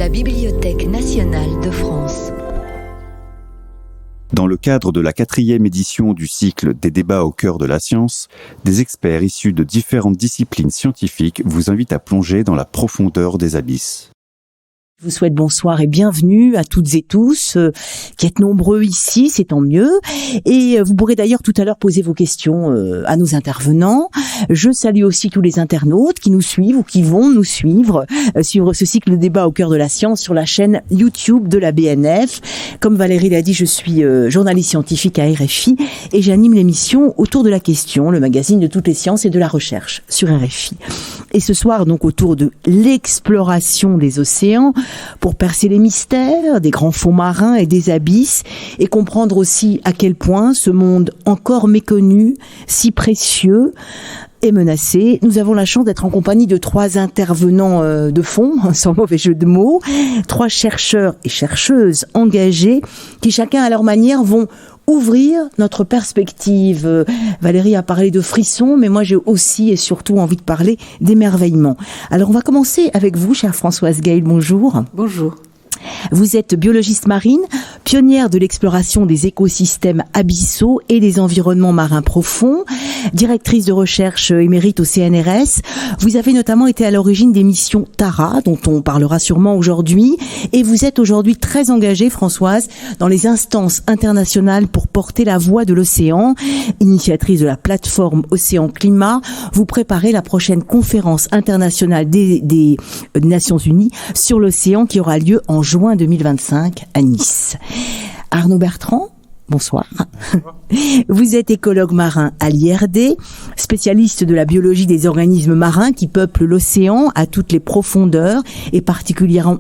la Bibliothèque nationale de France. Dans le cadre de la 4e édition du cycle des débats au cœur de la science, des experts issus de différentes disciplines scientifiques vous invitent à plonger dans la profondeur des abysses. Je vous souhaite bonsoir et bienvenue à toutes et tous qui êtes nombreux ici, c'est tant mieux. Et vous pourrez d'ailleurs tout à l'heure poser vos questions à nos intervenants. Je salue aussi tous les internautes qui nous suivent ou qui vont nous suivre ce cycle de débat au cœur de la science sur la chaîne YouTube de la BNF. Comme Valérie l'a dit, je suis journaliste scientifique à RFI et j'anime l'émission Autour de la question, le magazine de toutes les sciences et de la recherche sur RFI. Et ce soir, donc, autour de l'exploration des océans, pour percer les mystères des grands fonds marins et des abysses, et comprendre aussi à quel point ce monde encore méconnu, si précieux, est menacé. Nous avons la chance d'être en compagnie de 3 intervenants de fond, sans mauvais jeu de mots, 3 chercheurs et chercheuses engagés, qui chacun à leur manière vont ouvrir notre perspective. Valérie a parlé de frissons, mais moi j'ai aussi et surtout envie de parler d'émerveillement. Alors on va commencer avec vous, chère Françoise Gale, bonjour. Bonjour. Vous êtes biologiste marine, pionnière de l'exploration des écosystèmes abyssaux et des environnements marins profonds, directrice de recherche émérite au CNRS. Vous avez notamment été à l'origine des missions Tara, dont on parlera sûrement aujourd'hui, et vous êtes aujourd'hui très engagée, Françoise, dans les instances internationales pour porter la voix de l'océan, initiatrice de la plateforme Océan Climat. Vous préparez la prochaine conférence internationale des Nations Unies sur l'océan qui aura lieu en juin 2025 à Nice. Arnaud Bertrand, bonsoir. Vous êtes écologue marin à l'IRD, spécialiste de la biologie des organismes marins qui peuplent l'océan à toutes les profondeurs et particulièrement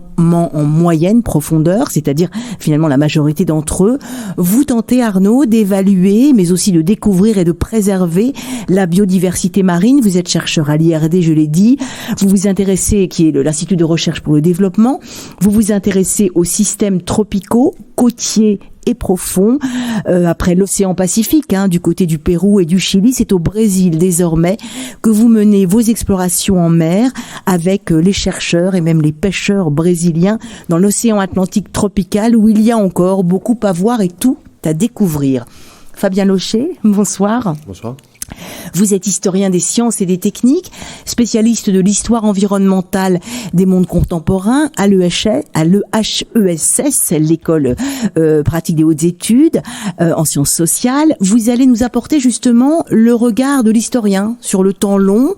en moyenne profondeur, c'est-à-dire finalement la majorité d'entre eux. Vous tentez, Arnaud, d'évaluer, mais aussi de découvrir et de préserver la biodiversité marine. Vous êtes chercheur à l'IRD, je l'ai dit. Vous vous intéressez, qui est l'Institut de recherche pour le développement, vous vous intéressez aux systèmes tropicaux, côtiers et profonds. Après l'océan Pacifique, du côté du Pérou et du Chili, c'est au Brésil désormais que vous menez vos explorations en mer avec les chercheurs et même les pêcheurs brésiliens dans l'océan Atlantique tropical où il y a encore beaucoup à voir et tout à découvrir. Fabien Locher, bonsoir. Bonsoir. Vous êtes historien des sciences et des techniques, spécialiste de l'histoire environnementale des mondes contemporains à l'EHESS, l'école pratique des hautes études en sciences sociales. Vous allez nous apporter justement le regard de l'historien sur le temps long.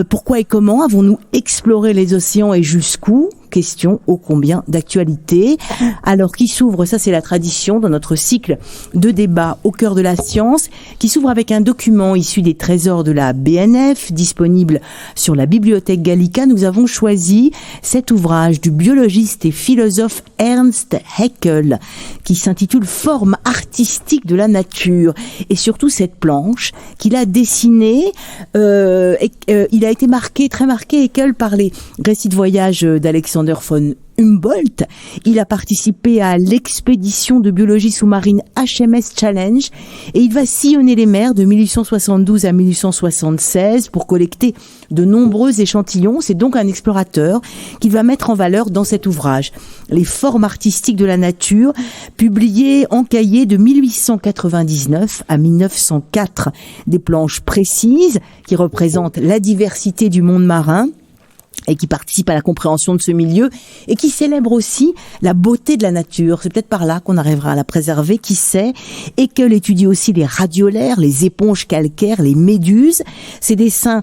Pourquoi et comment avons-nous exploré les océans et jusqu'où ? Question ô combien d'actualité. Alors qui s'ouvre, ça c'est la tradition dans notre cycle de débat au cœur de la science, qui s'ouvre avec un document issu des trésors de la BNF, disponible sur la Bibliothèque Gallica. Nous avons choisi cet ouvrage du biologiste et philosophe Ernst Haeckel, qui s'intitule Forme artistique de la nature. Et surtout cette planche qu'il a dessinée, il a été très marqué, Haeckel, par les récits de voyage d'Alexandre von Humboldt. Il a participé à l'expédition de biologie sous-marine HMS Challenge et il va sillonner les mers de 1872 à 1876 pour collecter de nombreux échantillons. C'est donc un explorateur qu'il va mettre en valeur dans cet ouvrage. Les formes artistiques de la nature, publié en cahier de 1899 à 1904. Des planches précises qui représentent la diversité du monde marin et qui participe à la compréhension de ce milieu et qui célèbre aussi la beauté de la nature. C'est peut-être par là qu'on arrivera à la préserver, qui sait. Et qu'elle étudie aussi les radiolaires, les éponges calcaires, les méduses. Ces dessins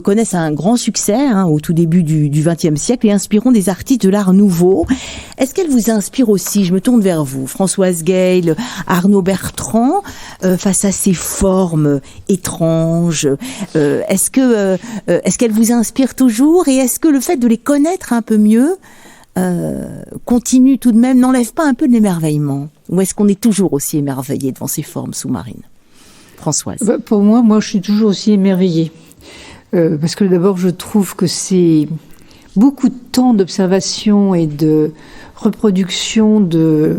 connaissent un grand succès au tout début du XXe siècle et inspireront des artistes de l'art nouveau. Est-ce qu'elle vous inspire aussi? Je me tourne vers vous, Françoise Gale, Arnaud Bertrand, face à ces formes étranges. Est-ce qu'elle vous inspire toujours, et est-ce que le fait de les connaître un peu mieux continue tout de même, n'enlève pas un peu de l'émerveillement? Ou est-ce qu'on est toujours aussi émerveillé devant ces formes sous-marines? Françoise. Pour moi, je suis toujours aussi émerveillée. Parce que d'abord, je trouve que c'est beaucoup de temps d'observation et de reproduction de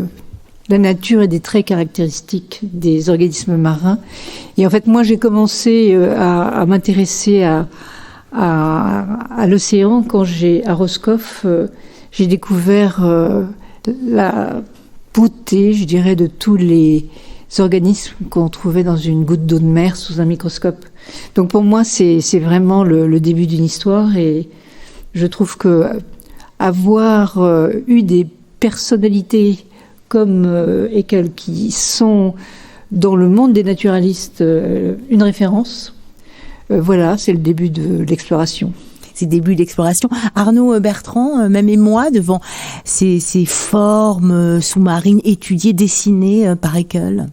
la nature et des traits caractéristiques des organismes marins. Et en fait, moi, j'ai commencé à m'intéresser à l'océan quand à Roscoff, j'ai découvert la beauté, je dirais, de tous les organismes qu'on trouvait dans une goutte d'eau de mer sous un microscope. Donc pour moi, c'est vraiment le début d'une histoire, et je trouve que avoir eu des personnalités comme Haeckel qui sont dans le monde des naturalistes une référence, voilà, c'est le début de l'exploration. C'est le début de l'exploration. Arnaud Bertrand, même émoi devant ces formes sous-marines étudiées, dessinées par Haeckel.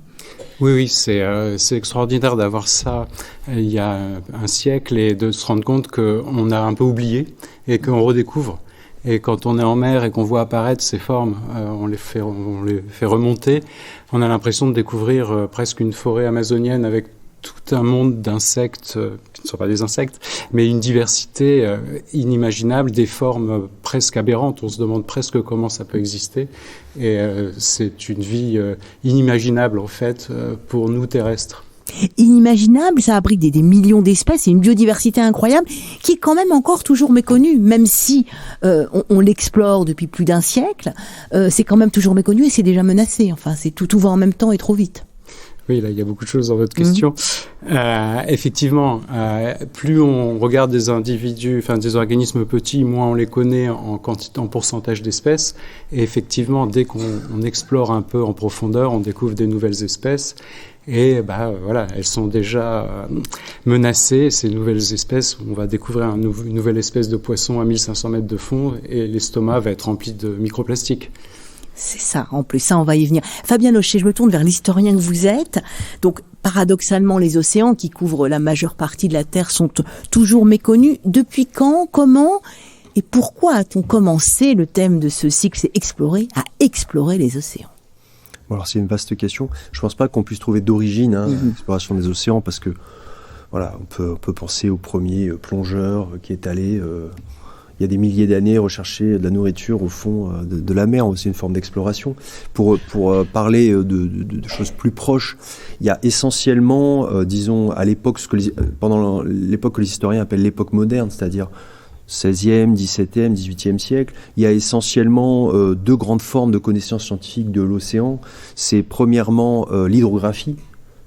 Oui, c'est extraordinaire d'avoir ça il y a un siècle et de se rendre compte qu'on a un peu oublié et qu'on redécouvre. Et quand on est en mer et qu'on voit apparaître ces formes, on les fait remonter, on a l'impression de découvrir presque une forêt amazonienne avec tout un monde d'insectes, qui ne sont pas des insectes, mais une diversité inimaginable, des formes presque aberrantes. On se demande presque comment ça peut exister. Et c'est une vie inimaginable, en fait, pour nous terrestres. Inimaginable, ça abrite des millions d'espèces et une biodiversité incroyable qui est quand même encore toujours méconnue, même si on l'explore depuis plus d'un siècle, c'est quand même toujours méconnu et c'est déjà menacé. Enfin, c'est tout va en même temps et trop vite. Oui, là, il y a beaucoup de choses dans votre question. Effectivement, plus on regarde des individus, enfin des organismes petits, moins on les connaît en pourcentage d'espèces. Et effectivement, dès qu'on explore un peu en profondeur, on découvre des nouvelles espèces. Et voilà, elles sont déjà menacées. Ces nouvelles espèces, on va découvrir une nouvelle espèce de poisson à 1500 mètres de fond, et l'estomac va être rempli de microplastiques. C'est ça, en plus, ça on va y venir. Fabien Locher, je me tourne vers l'historien que vous êtes. Donc, paradoxalement, les océans qui couvrent la majeure partie de la Terre sont toujours méconnus. Depuis quand, comment et pourquoi a-t-on commencé, le thème de ce cycle, c'est à explorer les océans? Bon, alors c'est une vaste question. Je pense pas qu'on puisse trouver d'origine l'exploration des océans, parce que voilà, on peut penser au premier plongeur qui est allé il y a des milliers d'années rechercher de la nourriture au fond de la mer. C'est une forme d'exploration. Pour parler de choses plus proches, il y a essentiellement, disons, à l'époque, pendant l'époque que les historiens appellent l'époque moderne, c'est-à-dire 16e, 17e, 18e siècle, il y a essentiellement deux grandes formes de connaissances scientifiques de l'océan. C'est premièrement l'hydrographie,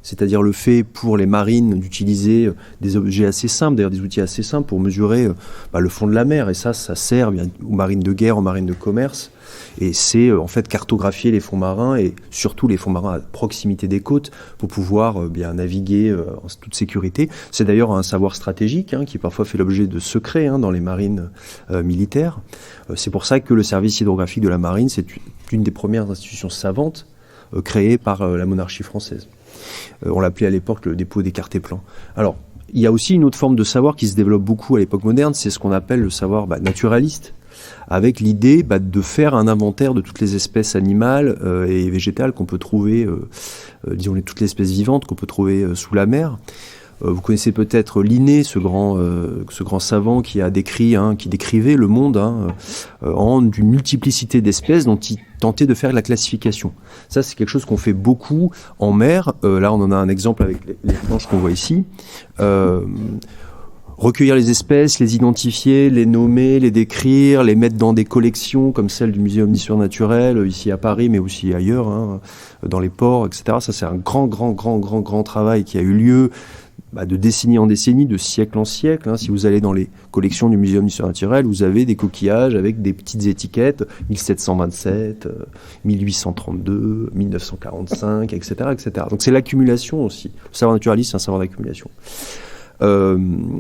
c'est-à-dire le fait pour les marines d'utiliser des objets assez simples, d'ailleurs des outils assez simples pour mesurer le fond de la mer. Et ça sert bien aux marines de guerre, aux marines de commerce. Et c'est en fait cartographier les fonds marins, et surtout les fonds marins à proximité des côtes, pour pouvoir bien naviguer en toute sécurité. C'est d'ailleurs un savoir stratégique qui parfois fait l'objet de secrets dans les marines militaires. C'est pour ça que le service hydrographique de la marine, c'est une des premières institutions savantes créées par la monarchie française. On l'appelait à l'époque le dépôt des cartes et plans. Alors, il y a aussi une autre forme de savoir qui se développe beaucoup à l'époque moderne, c'est ce qu'on appelle le savoir naturaliste, avec l'idée de faire un inventaire de toutes les espèces animales et végétales qu'on peut trouver, disons toutes les espèces vivantes qu'on peut trouver sous la mer. Vous connaissez peut-être Linné, ce grand savant qui décrivait le monde en d'une multiplicité d'espèces dont il tentait de faire la classification. Ça, c'est quelque chose qu'on fait beaucoup en mer. Là, on en a un exemple avec les planches qu'on voit ici. Recueillir les espèces, les identifier, les nommer, les décrire, les mettre dans des collections comme celle du Muséum d'histoire naturelle, ici à Paris, mais aussi ailleurs, dans les ports, etc. Ça, c'est un grand travail qui a eu lieu de décennie en décennie, de siècle en siècle. Si vous allez dans les collections du Muséum d'histoire naturelle, vous avez des coquillages avec des petites étiquettes, 1727, 1832, 1945, etc., etc. Donc c'est l'accumulation aussi. Le savoir naturaliste, c'est un savoir d'accumulation.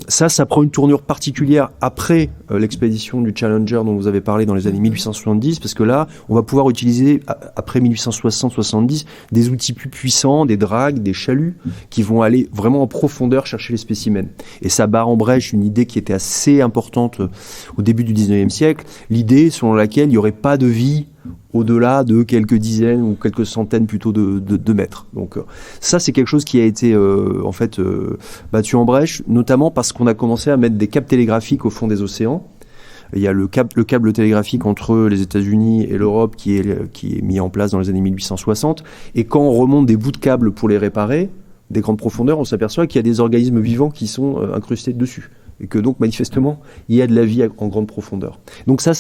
Ça prend une tournure particulière après l'expédition du Challenger dont vous avez parlé dans les années 1870, parce que là, on va pouvoir utiliser, après 1860-70, des outils plus puissants, des dragues, des chaluts, qui vont aller vraiment en profondeur chercher les spécimens. Et ça barre en brèche une idée qui était assez importante au début du 19e siècle, l'idée selon laquelle il n'y aurait pas de vie au-delà de quelques dizaines ou quelques centaines plutôt de mètres. Donc ça, c'est quelque chose qui a été battu en brèche, notamment parce qu'on a commencé à mettre des câbles télégraphiques au fond des océans. Il y a le câble télégraphique entre les États-Unis et l'Europe qui est mis en place dans les années 1860. Et quand on remonte des bouts de câbles pour les réparer, des grandes profondeurs, on s'aperçoit qu'il y a des organismes vivants qui sont incrustés dessus. et que donc manifestement il y a de la vie en grande profondeur. Donc ça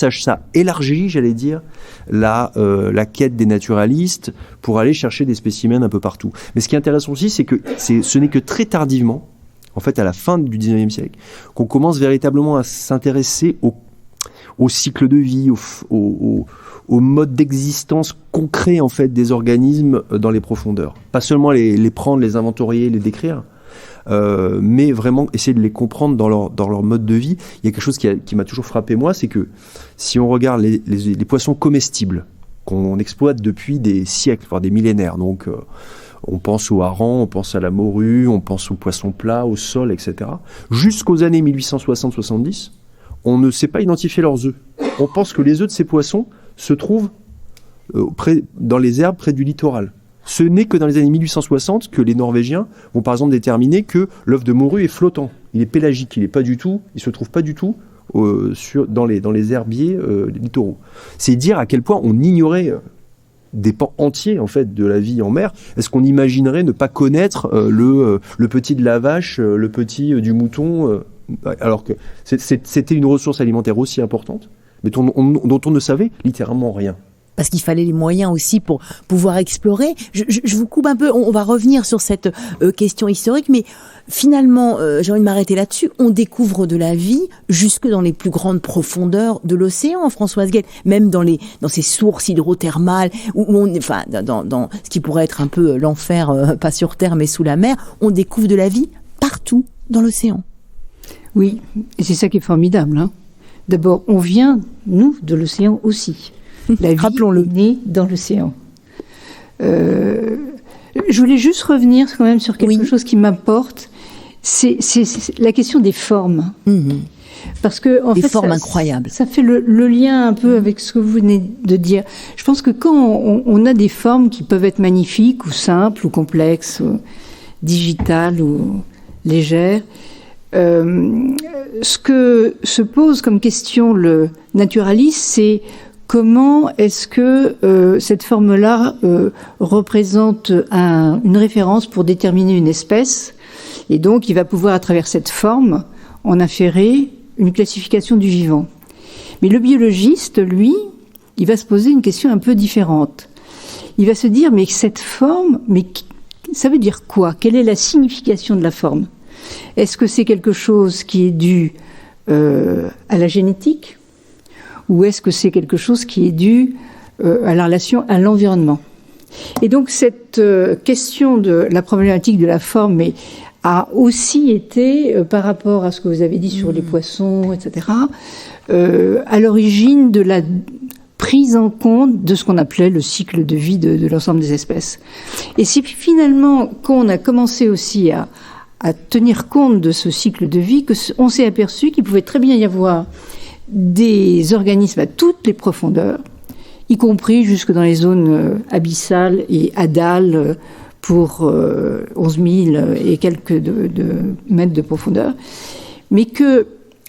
élargit, j'allais dire, la quête des naturalistes pour aller chercher des spécimens un peu partout. Mais ce qui est intéressant aussi, c'est que ce n'est que très tardivement, en fait à la fin du 19e siècle, qu'on commence véritablement à s'intéresser au cycle de vie, au mode d'existence concret en fait des organismes dans les profondeurs. Pas seulement les prendre, les inventorier, les décrire, mais vraiment essayer de les comprendre dans leur mode de vie. Il y a quelque chose qui m'a toujours frappé moi, c'est que si on regarde les poissons comestibles qu'on exploite depuis des siècles, voire des millénaires, donc on pense au hareng, on pense à la morue, on pense aux poissons plats, au sole, etc. Jusqu'aux années 1860-70, on ne sait pas identifier leurs œufs. On pense que les œufs de ces poissons se trouvent dans les herbes près du littoral. Ce n'est que dans les années 1860 que les Norvégiens vont par exemple déterminer que l'œuf de morue est flottant. Il est pélagique, il se trouve pas du tout dans les herbiers littoraux. C'est dire à quel point on ignorait des pans entiers en fait de la vie en mer. Est-ce qu'on imaginerait ne pas connaître le petit de la vache, le petit du mouton, alors que c'était une ressource alimentaire aussi importante, mais dont on ne savait littéralement rien. Parce qu'il fallait les moyens aussi pour pouvoir explorer. Je vous coupe un peu, on va revenir sur cette question historique, mais finalement, j'ai envie de m'arrêter là-dessus, on découvre de la vie jusque dans les plus grandes profondeurs de l'océan, Françoise Guel, même dans ces sources hydrothermales, dans ce qui pourrait être un peu l'enfer, pas sur Terre, mais sous la mer, on découvre de la vie partout dans l'océan. Oui, et c'est ça qui est formidable, hein. D'abord, on vient, nous, de l'océan aussi. La vie est née dans l'océan. Je voulais juste revenir quand même sur quelque chose qui m'importe. C'est la question des formes. Mmh. Parce que, en fait, formes incroyables. Ça fait le lien un peu avec ce que vous venez de dire. Je pense que quand on a des formes qui peuvent être magnifiques, ou simples, ou complexes, ou digitales, ou légères, ce que se pose comme question le naturaliste, c'est comment est-ce que cette forme-là représente une référence pour déterminer une espèce, et donc il va pouvoir à travers cette forme en inférer une classification du vivant. Mais le biologiste, lui, il va se poser une question un peu différente. Il va se dire, mais cette forme, ça veut dire quoi? Quelle est la signification de la forme? Est-ce que c'est quelque chose qui est dû à la génétique, ou est-ce que c'est quelque chose qui est dû à la relation à l'environnement? Et donc cette question de la problématique de la forme a aussi été, par rapport à ce que vous avez dit sur les poissons, etc., à l'origine de la prise en compte de ce qu'on appelait le cycle de vie de l'ensemble des espèces. Et c'est finalement qu'on a commencé aussi à tenir compte de ce cycle de vie qu'on s'est aperçu qu'il pouvait très bien y avoir des organismes à toutes les profondeurs, y compris jusque dans les zones abyssales et adales pour 11 000 et quelques de mètres de profondeur, mais que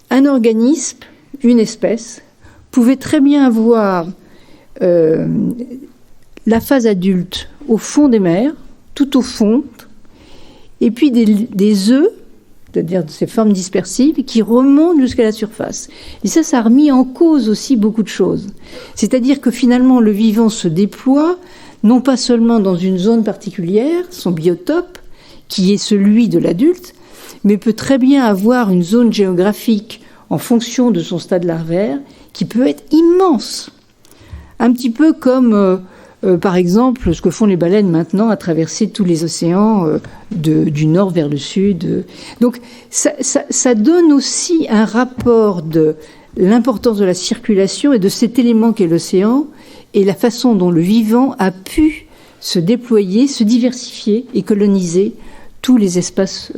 un organisme, une espèce, pouvait très bien avoir la phase adulte au fond des mers, tout au fond, et puis des œufs, c'est-à-dire de ces formes dispersives, qui remontent jusqu'à la surface. Et ça a remis en cause aussi beaucoup de choses. C'est-à-dire que finalement, le vivant se déploie, non pas seulement dans une zone particulière, son biotope, qui est celui de l'adulte, mais peut très bien avoir une zone géographique en fonction de son stade larvaire, qui peut être immense. Un petit peu comme... par exemple, ce que font les baleines maintenant à traverser tous les océans du nord vers le sud. Donc ça donne aussi un rapport de l'importance de la circulation et de cet élément qu'est l'océan et la façon dont le vivant a pu se déployer, se diversifier et coloniser tous les espaces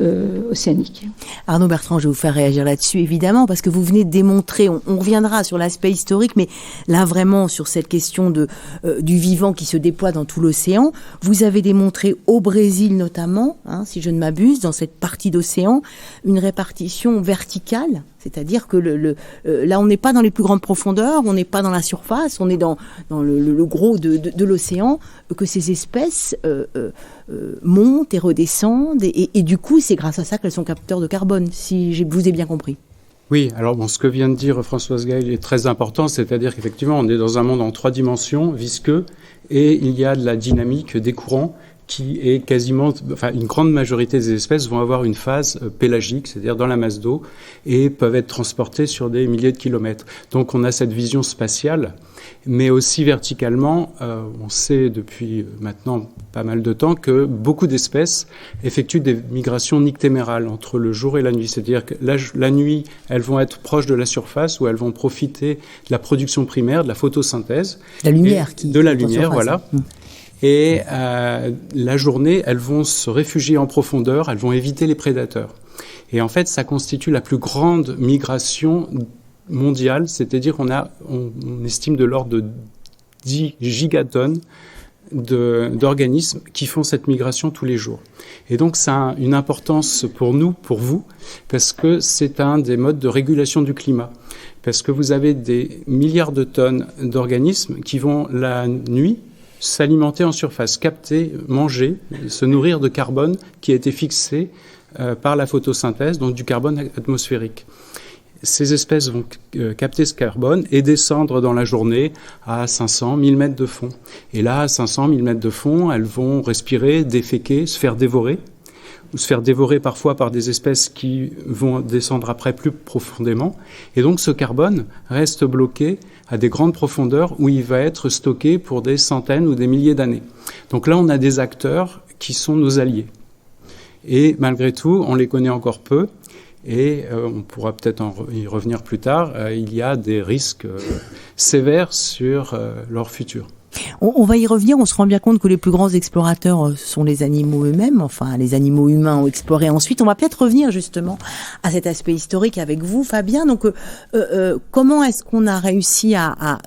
océaniques. Arnaud Bertrand, je vais vous faire réagir là-dessus, évidemment, parce que vous venez de démontrer, on reviendra sur l'aspect historique, mais là vraiment sur cette question du vivant qui se déploie dans tout l'océan, vous avez démontré au Brésil notamment, si je ne m'abuse, dans cette partie d'océan, une répartition verticale C'est-à-dire que là, on n'est pas dans les plus grandes profondeurs, on n'est pas dans la surface, on est dans le gros de l'océan, que ces espèces montent et redescendent, et du coup, c'est grâce à ça qu'elles sont capteurs de carbone, si je vous ai bien compris. Oui, alors ce que vient de dire Françoise Gaël est très important, c'est-à-dire qu'effectivement, on est dans un monde en 3 dimensions, visqueux, et il y a de la dynamique des courants qui est quasiment, une grande majorité des espèces vont avoir une phase pélagique, c'est-à-dire dans la masse d'eau, et peuvent être transportées sur des milliers de kilomètres. Donc on a cette vision spatiale, mais aussi verticalement, on sait depuis maintenant pas mal de temps que beaucoup d'espèces effectuent des migrations nictémérales entre le jour et la nuit. C'est-à-dire que la nuit, elles vont être proches de la surface, où elles vont profiter de la production primaire, de la photosynthèse. La lumière de la lumière, voilà. Et la journée, elles vont se réfugier en profondeur, elles vont éviter les prédateurs. Et en fait, ça constitue la plus grande migration mondiale, c'est-à-dire on estime de l'ordre de 10 gigatonnes d'organismes qui font cette migration tous les jours. Et donc, ça a une importance pour nous, pour vous, parce que c'est un des modes de régulation du climat. Parce que vous avez des milliards de tonnes d'organismes qui vont la nuit s'alimenter en surface, capter, manger, se nourrir de carbone qui a été fixé par la photosynthèse, donc du carbone atmosphérique. Ces espèces vont capter ce carbone et descendre dans la journée à 500, 1000 mètres de fond. Et là, à 500, 1000 mètres de fond, elles vont respirer, déféquer, se faire dévorer, ou se faire dévorer parfois par des espèces qui vont descendre après plus profondément. Et donc ce carbone reste bloqué à des grandes profondeurs où il va être stocké pour des centaines ou des milliers d'années. Donc là, on a des acteurs qui sont nos alliés. Et malgré tout, on les connaît encore peu. Et on pourra peut-être y revenir plus tard, il y a des risques sévères sur leur futur. On va y revenir, on se rend bien compte que les plus grands explorateurs sont les animaux eux-mêmes, enfin les animaux humains ont exploré ensuite. On va peut-être revenir justement à cet aspect historique avec vous, Fabien. Donc comment est-ce qu'on a réussi à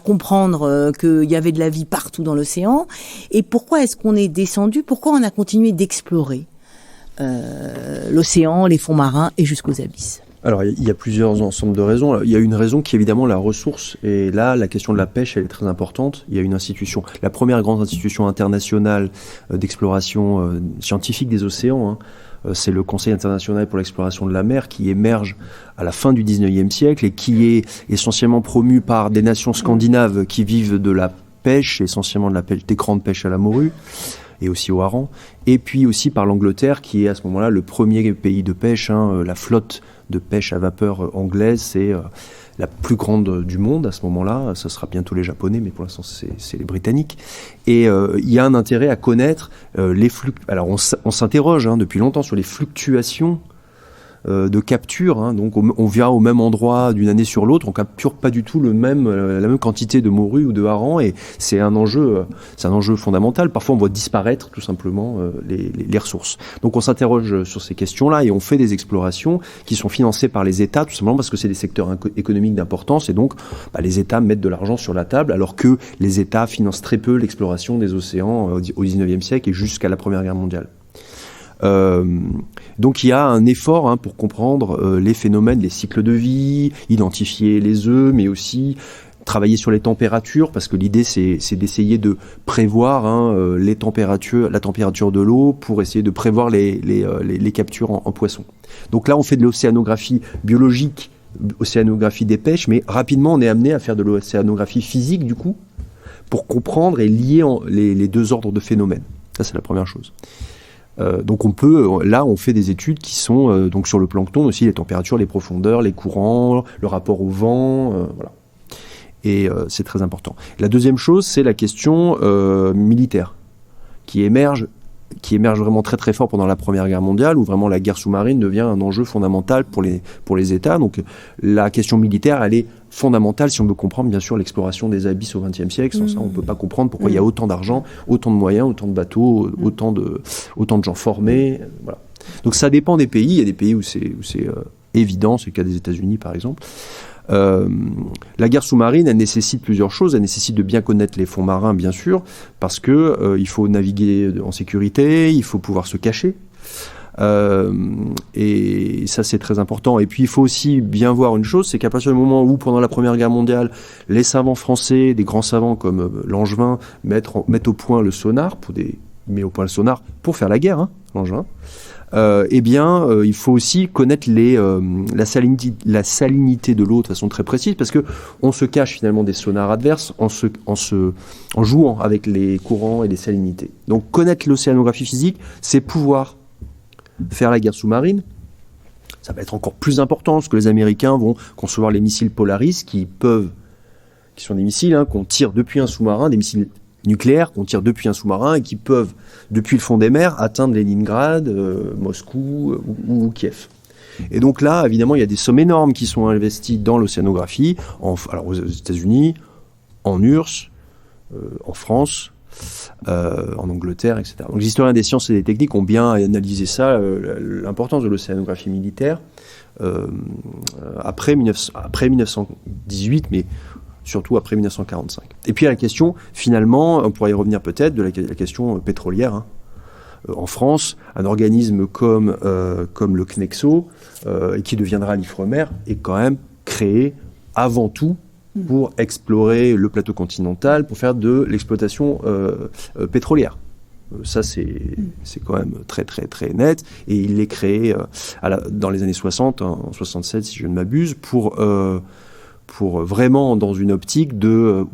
comprendre qu'il y avait de la vie partout dans l'océan, et pourquoi est-ce qu'on est descendu, pourquoi on a continué d'explorer l'océan, les fonds marins et jusqu'aux abysses? Alors, il y a plusieurs ensembles de raisons. Il y a une raison qui est évidemment la ressource. Et là, la question de la pêche, elle est très importante. Il y a une institution, la première grande institution internationale d'exploration scientifique des océans, c'est le Conseil international pour l'exploration de la mer, qui émerge à la fin du 19e siècle et qui est essentiellement promu par des nations scandinaves qui vivent de la pêche, essentiellement de la pêche, des grandes pêches à la morue et aussi au hareng, et puis aussi par l'Angleterre, qui est à ce moment-là le premier pays de pêche. La flotte de pêche à vapeur anglaise, c'est la plus grande du monde à ce moment-là. Ce sera bientôt les Japonais, mais pour l'instant c'est les Britanniques. Et il y a un intérêt à connaître les flux. Alors on s'interroge depuis longtemps sur les fluctuations de capture, donc on vient au même endroit d'une année sur l'autre, on capture pas du tout la même quantité de morue ou de hareng, et c'est un enjeu fondamental. Parfois on voit disparaître tout simplement les ressources. Donc on s'interroge sur ces questions-là et on fait des explorations qui sont financées par les États, tout simplement parce que c'est des secteurs économiques d'importance, et donc les États mettent de l'argent sur la table, alors que les États financent très peu l'exploration des océans au 19e siècle et jusqu'à la Première Guerre mondiale. Donc il y a un effort pour comprendre les phénomènes, les cycles de vie, identifier les œufs, mais aussi travailler sur les températures, parce que l'idée c'est d'essayer de prévoir la température de l'eau pour essayer de prévoir les captures en poissons. Donc là on fait de l'océanographie biologique, océanographie des pêches, mais rapidement on est amené à faire de l'océanographie physique du coup, pour comprendre et lier les deux ordres de phénomènes. Ça c'est la première chose. Donc on fait des études qui sont donc sur le plancton aussi, les températures, les profondeurs, les courants, le rapport au vent, voilà. Et c'est très important. La deuxième chose, c'est la question militaire qui émerge vraiment très très fort pendant la Première Guerre mondiale, où vraiment la guerre sous-marine devient un enjeu fondamental pour les États. Donc la question militaire, elle est fondamentale si on veut comprendre bien sûr l'exploration des abysses au XXe siècle. Sans ça, on ne peut pas comprendre pourquoi il y a autant d'argent, autant de moyens, autant de bateaux, autant de gens formés. Voilà. Donc ça dépend des pays. Il y a des pays où c'est évident, c'est le cas des États-Unis par exemple. La guerre sous-marine, elle nécessite plusieurs choses. Elle nécessite de bien connaître les fonds marins, bien sûr, parce que il faut naviguer en sécurité, il faut pouvoir se cacher. Et ça, c'est très important. Et puis, il faut aussi bien voir une chose, c'est qu'à partir du moment où, pendant la Première Guerre mondiale, les savants français, des grands savants comme Langevin, mettent au point le sonar, pour faire la guerre, hein, Langevin, il faut aussi connaître la salinité de l'eau de façon très précise, parce que on se cache finalement des sonars adverses en jouant avec les courants et les salinités. Donc, connaître l'océanographie physique, c'est pouvoir faire la guerre sous-marine. Ça va être encore plus important parce que les Américains vont concevoir les missiles Polaris qui sont des missiles qu'on tire depuis un sous-marin, des missiles nucléaires qu'on tire depuis un sous-marin et qui peuvent, depuis le fond des mers, atteindre Leningrad, Moscou ou Kiev. Et donc là, évidemment, il y a des sommes énormes qui sont investies dans l'océanographie, alors aux États-Unis, en URSS, en France, en Angleterre, etc. Donc les historiens des sciences et des techniques ont bien analysé ça, l'importance de l'océanographie militaire après 1918, mais surtout après 1945. Et puis à la question, finalement, on pourrait y revenir peut-être, de la question pétrolière. En France, un organisme comme le CNEXO, et qui deviendra l'IFREMER, est quand même créé avant tout pour explorer le plateau continental, pour faire de l'exploitation pétrolière. Ça, c'est quand même très, très, très net. Et il est créé dans les années 60, en 67, si je ne m'abuse, pour vraiment dans une optique dans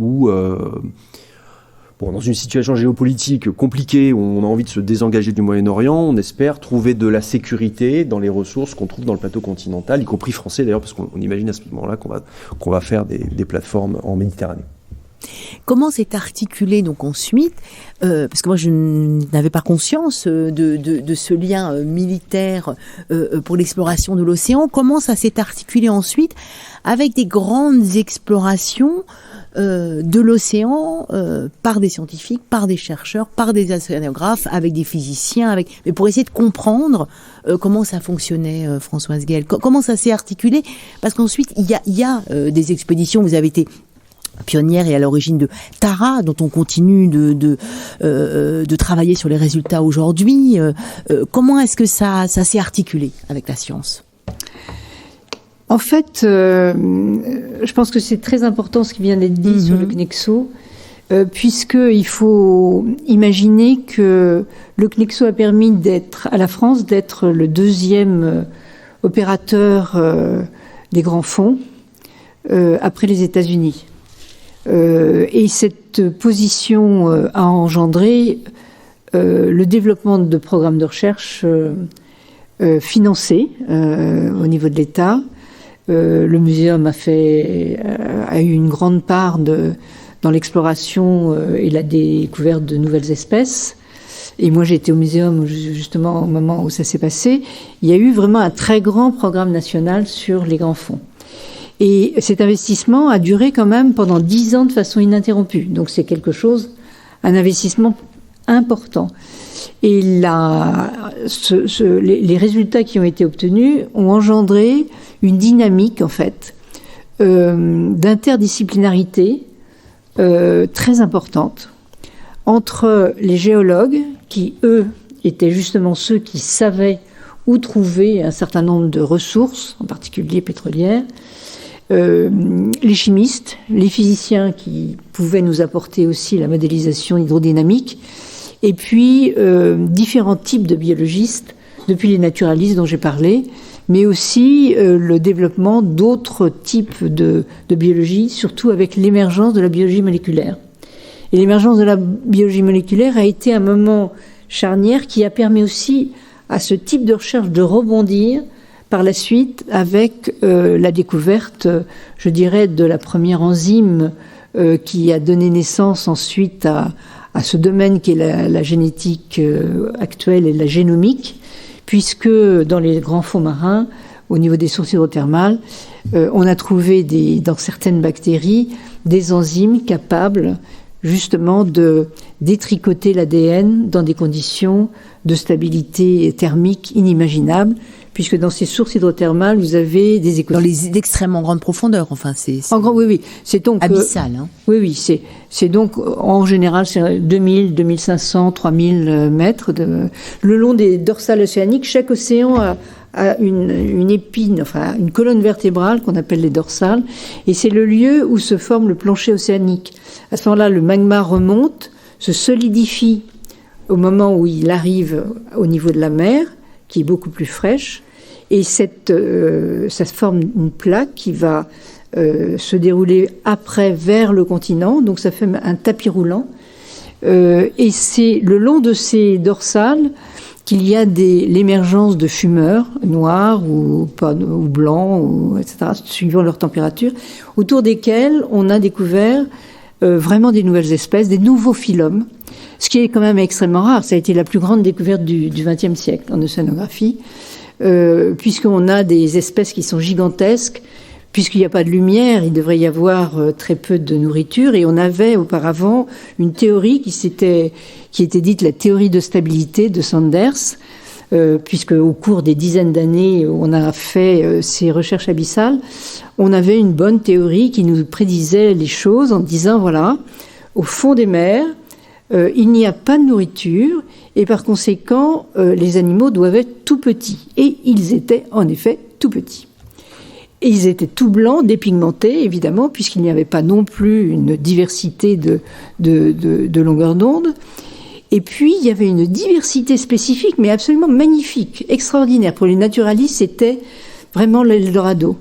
une situation géopolitique compliquée où on a envie de se désengager du Moyen-Orient, on espère trouver de la sécurité dans les ressources qu'on trouve dans le plateau continental, y compris français d'ailleurs, parce qu'on imagine à ce moment-là qu'on va faire des plateformes en Méditerranée. Comment s'est articulé donc ensuite, parce que moi je n'avais pas conscience de ce lien militaire pour l'exploration de l'océan, comment ça s'est articulé ensuite avec des grandes explorations de l'océan par des scientifiques, par des chercheurs, par des océanographes, avec des physiciens, mais pour essayer de comprendre comment ça fonctionnait, Françoise Gaël. Comment ça s'est articulé? Parce qu'ensuite il y a des expéditions, vous avez été pionnière et à l'origine de Tara, dont on continue de travailler sur les résultats aujourd'hui. Comment est-ce que ça s'est articulé avec la science? En fait, je pense que c'est très important ce qui vient d'être dit sur le CNEXO, puisqu'il faut imaginer que le CNEXO a permis à la France d'être le deuxième opérateur des grands fonds après les États-Unis. Et cette position a engendré le développement de programmes de recherche financés au niveau de l'État. Le muséum a eu une grande part dans l'exploration et la découverte de nouvelles espèces. Et moi, j'ai été au muséum justement au moment où ça s'est passé. Il y a eu vraiment un très grand programme national sur les grands fonds. Et cet investissement a duré quand même pendant 10 ans de façon ininterrompue. Donc c'est un investissement important. Et les résultats qui ont été obtenus ont engendré une dynamique, en fait, d'interdisciplinarité très importante entre les géologues, qui, eux, étaient justement ceux qui savaient où trouver un certain nombre de ressources, en particulier pétrolières, les chimistes, les physiciens qui pouvaient nous apporter aussi la modélisation hydrodynamique, et puis différents types de biologistes, depuis les naturalistes dont j'ai parlé, mais aussi le développement d'autres types de biologie, surtout avec l'émergence de la biologie moléculaire. Et l'émergence de la biologie moléculaire a été un moment charnière qui a permis aussi à ce type de recherche de rebondir par la suite avec la découverte, je dirais, de la première enzyme qui a donné naissance ensuite à ce domaine qui est la génétique actuelle et la génomique, puisque dans les grands fonds marins, au niveau des sources hydrothermales, on a trouvé dans certaines bactéries des enzymes capables justement de détricoter l'ADN dans des conditions de stabilité thermique inimaginables, puisque dans ces sources hydrothermales, vous avez des Dans les extrêmement grandes profondeurs, enfin, c'est en grand, oui, c'est donc abyssal. Hein. Oui, c'est donc en général c'est 2000, 2500, 3000 mètres le long des dorsales océaniques. Chaque océan a une épine, enfin une colonne vertébrale qu'on appelle les dorsales, et c'est le lieu où se forme le plancher océanique. À ce moment-là, le magma remonte, se solidifie au moment où il arrive au niveau de la mer, qui est beaucoup plus fraîche, et ça forme une plaque qui va se dérouler après vers le continent, donc ça fait un tapis roulant, et c'est le long de ces dorsales qu'il y a l'émergence de fumeurs noirs ou blancs, etc., suivant leur température, autour desquels on a découvert vraiment des nouvelles espèces, des nouveaux phylums, ce qui est quand même extrêmement rare. Ça a été la plus grande découverte du XXe siècle en océanographie, puisqu'on a des espèces qui sont gigantesques. Puisqu'il n'y a pas de lumière, il devrait y avoir très peu de nourriture. Et on avait auparavant une théorie qui était dite la théorie de stabilité de Sanders, puisque au cours des dizaines d'années où on a fait ces recherches abyssales, on avait une bonne théorie qui nous prédisait les choses en disant, voilà, au fond des mers, il n'y a pas de nourriture et par conséquent, les animaux doivent être tout petits. Et ils étaient en effet tout petits. Et ils étaient tout blancs, dépigmentés, évidemment, puisqu'il n'y avait pas non plus une diversité de longueur d'onde. Et puis, il y avait une diversité spécifique, mais absolument magnifique, extraordinaire. Pour les naturalistes, c'était vraiment l'Eldorado.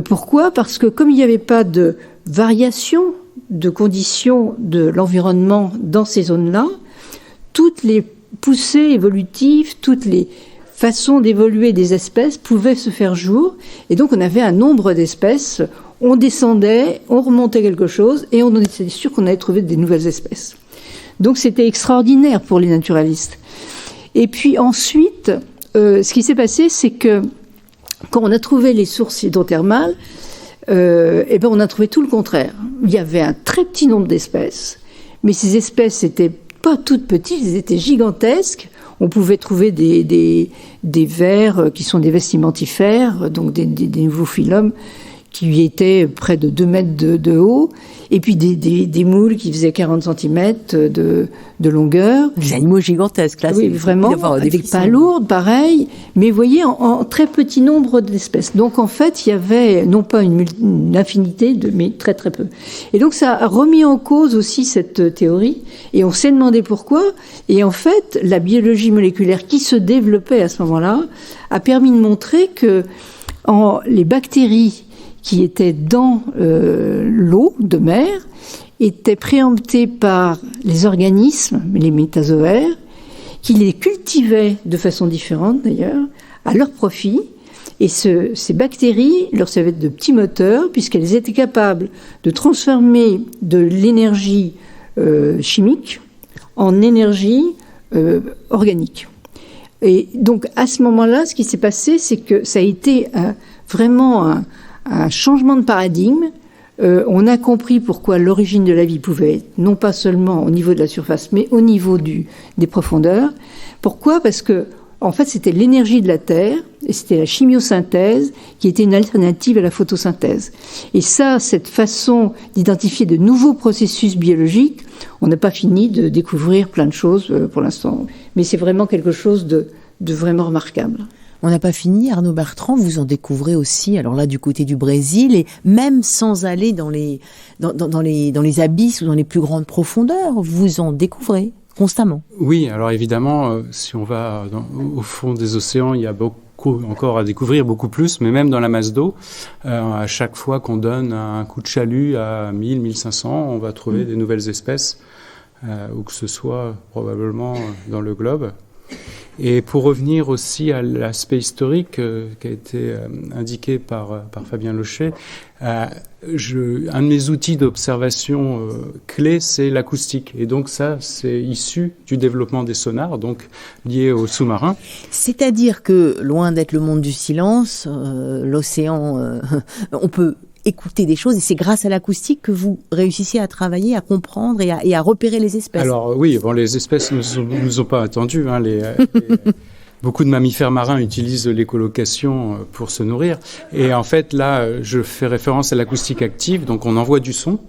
Pourquoi ? Parce que comme il n'y avait pas de variation de conditions de l'environnement dans ces zones-là, toutes les poussées évolutives, toutes les façons d'évoluer des espèces pouvaient se faire jour. Et donc, on avait un nombre d'espèces. On descendait, on remontait quelque chose, et on était sûr qu'on allait trouver des nouvelles espèces. Donc, c'était extraordinaire pour les naturalistes. Et puis ensuite, ce qui s'est passé, c'est que quand on a trouvé les sources hydrothermales, on a trouvé tout le contraire. Il y avait un très petit nombre d'espèces, mais ces espèces n'étaient pas toutes petites, elles étaient gigantesques. On pouvait trouver des vers qui sont des vestimentifères, donc des nouveaux phylums qui étaient près de 2 mètres de haut, et puis des moules qui faisaient 40 cm de longueur. Des animaux gigantesques, là. Oui, vraiment, avec palourdes, pareil, mais vous voyez, en très petit nombre d'espèces. Donc, en fait, il y avait non pas une infinité, mais très très peu. Et donc, ça a remis en cause aussi cette théorie, et on s'est demandé pourquoi. Et en fait, la biologie moléculaire qui se développait à ce moment-là a permis de montrer que les bactéries qui étaient dans l'eau de mer étaient préemptées par les organismes, les métazoaires, qui les cultivaient de façon différente d'ailleurs, à leur profit. Et ces bactéries leur servaient de petits moteurs, puisqu'elles étaient capables de transformer de l'énergie chimique en énergie organique. Et donc à ce moment-là, ce qui s'est passé, c'est que ça a été vraiment un changement de paradigme. On a compris pourquoi l'origine de la vie pouvait être non pas seulement au niveau de la surface, mais au niveau des profondeurs. Pourquoi ? Parce que, en fait, c'était l'énergie de la Terre, et c'était la chimiosynthèse qui était une alternative à la photosynthèse. Et ça, cette façon d'identifier de nouveaux processus biologiques, on n'a pas fini de découvrir plein de choses pour l'instant. Mais c'est vraiment quelque chose de vraiment remarquable. On n'a pas fini, Arnaud Bertrand, vous en découvrez aussi, alors là du côté du Brésil, et même sans aller dans les abysses ou dans les plus grandes profondeurs, vous en découvrez constamment. Oui, alors évidemment, si on va au fond des océans, il y a beaucoup encore à découvrir, beaucoup plus, mais même dans la masse d'eau, à chaque fois qu'on donne un coup de chalut à 1000, 1500, on va trouver des nouvelles espèces, où que ce soit probablement dans le globe. Et pour revenir aussi à l'aspect historique qui a été indiqué par Fabien Lochet, un de mes outils d'observation clé, c'est l'acoustique. Et donc ça, c'est issu du développement des sonars, donc lié aux sous-marins. C'est-à-dire que, loin d'être le monde du silence, l'océan, on peut écouter des choses, et c'est grâce à l'acoustique que vous réussissez à travailler, à comprendre et à repérer les espèces. Alors oui, bon, les espèces ne nous ont pas attendus. beaucoup de mammifères marins utilisent l'écholocation pour se nourrir. Et en fait, là, je fais référence à l'acoustique active. Donc, on envoie du son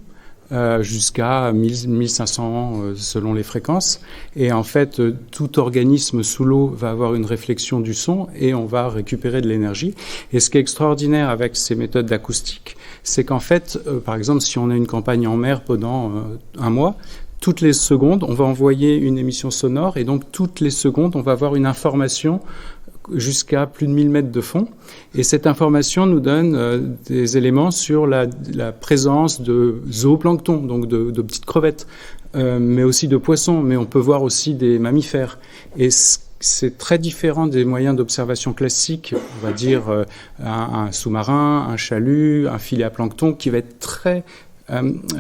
jusqu'à 1500 selon les fréquences. Et en fait, tout organisme sous l'eau va avoir une réflexion du son et on va récupérer de l'énergie. Et ce qui est extraordinaire avec ces méthodes d'acoustique, c'est qu'en fait, par exemple, si on a une campagne en mer pendant un mois, toutes les secondes, on va envoyer une émission sonore et donc toutes les secondes, on va avoir une information jusqu'à plus de 1000 mètres de fond. Et cette information nous donne des éléments sur la présence de zooplancton, donc de petites crevettes, mais aussi de poissons, mais on peut voir aussi des mammifères. Et c'est très différent des moyens d'observation classiques, on va dire un sous-marin, un chalut, un filet à plancton, qui va être très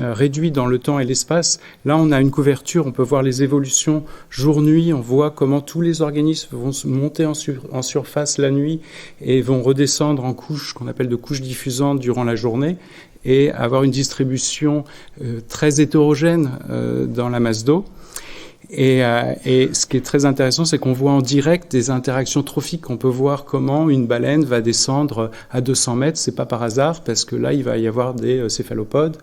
réduit dans le temps et l'espace. Là, on a une couverture, on peut voir les évolutions jour-nuit, on voit comment tous les organismes vont se monter en surface la nuit et vont redescendre en couches, qu'on appelle de couches diffusantes durant la journée, et avoir une distribution très hétérogène dans la masse d'eau. Et ce qui est très intéressant, c'est qu'on voit en direct des interactions trophiques. On peut voir comment une baleine va descendre à 200 mètres. C'est pas par hasard, parce que là, il va y avoir des céphalopodes.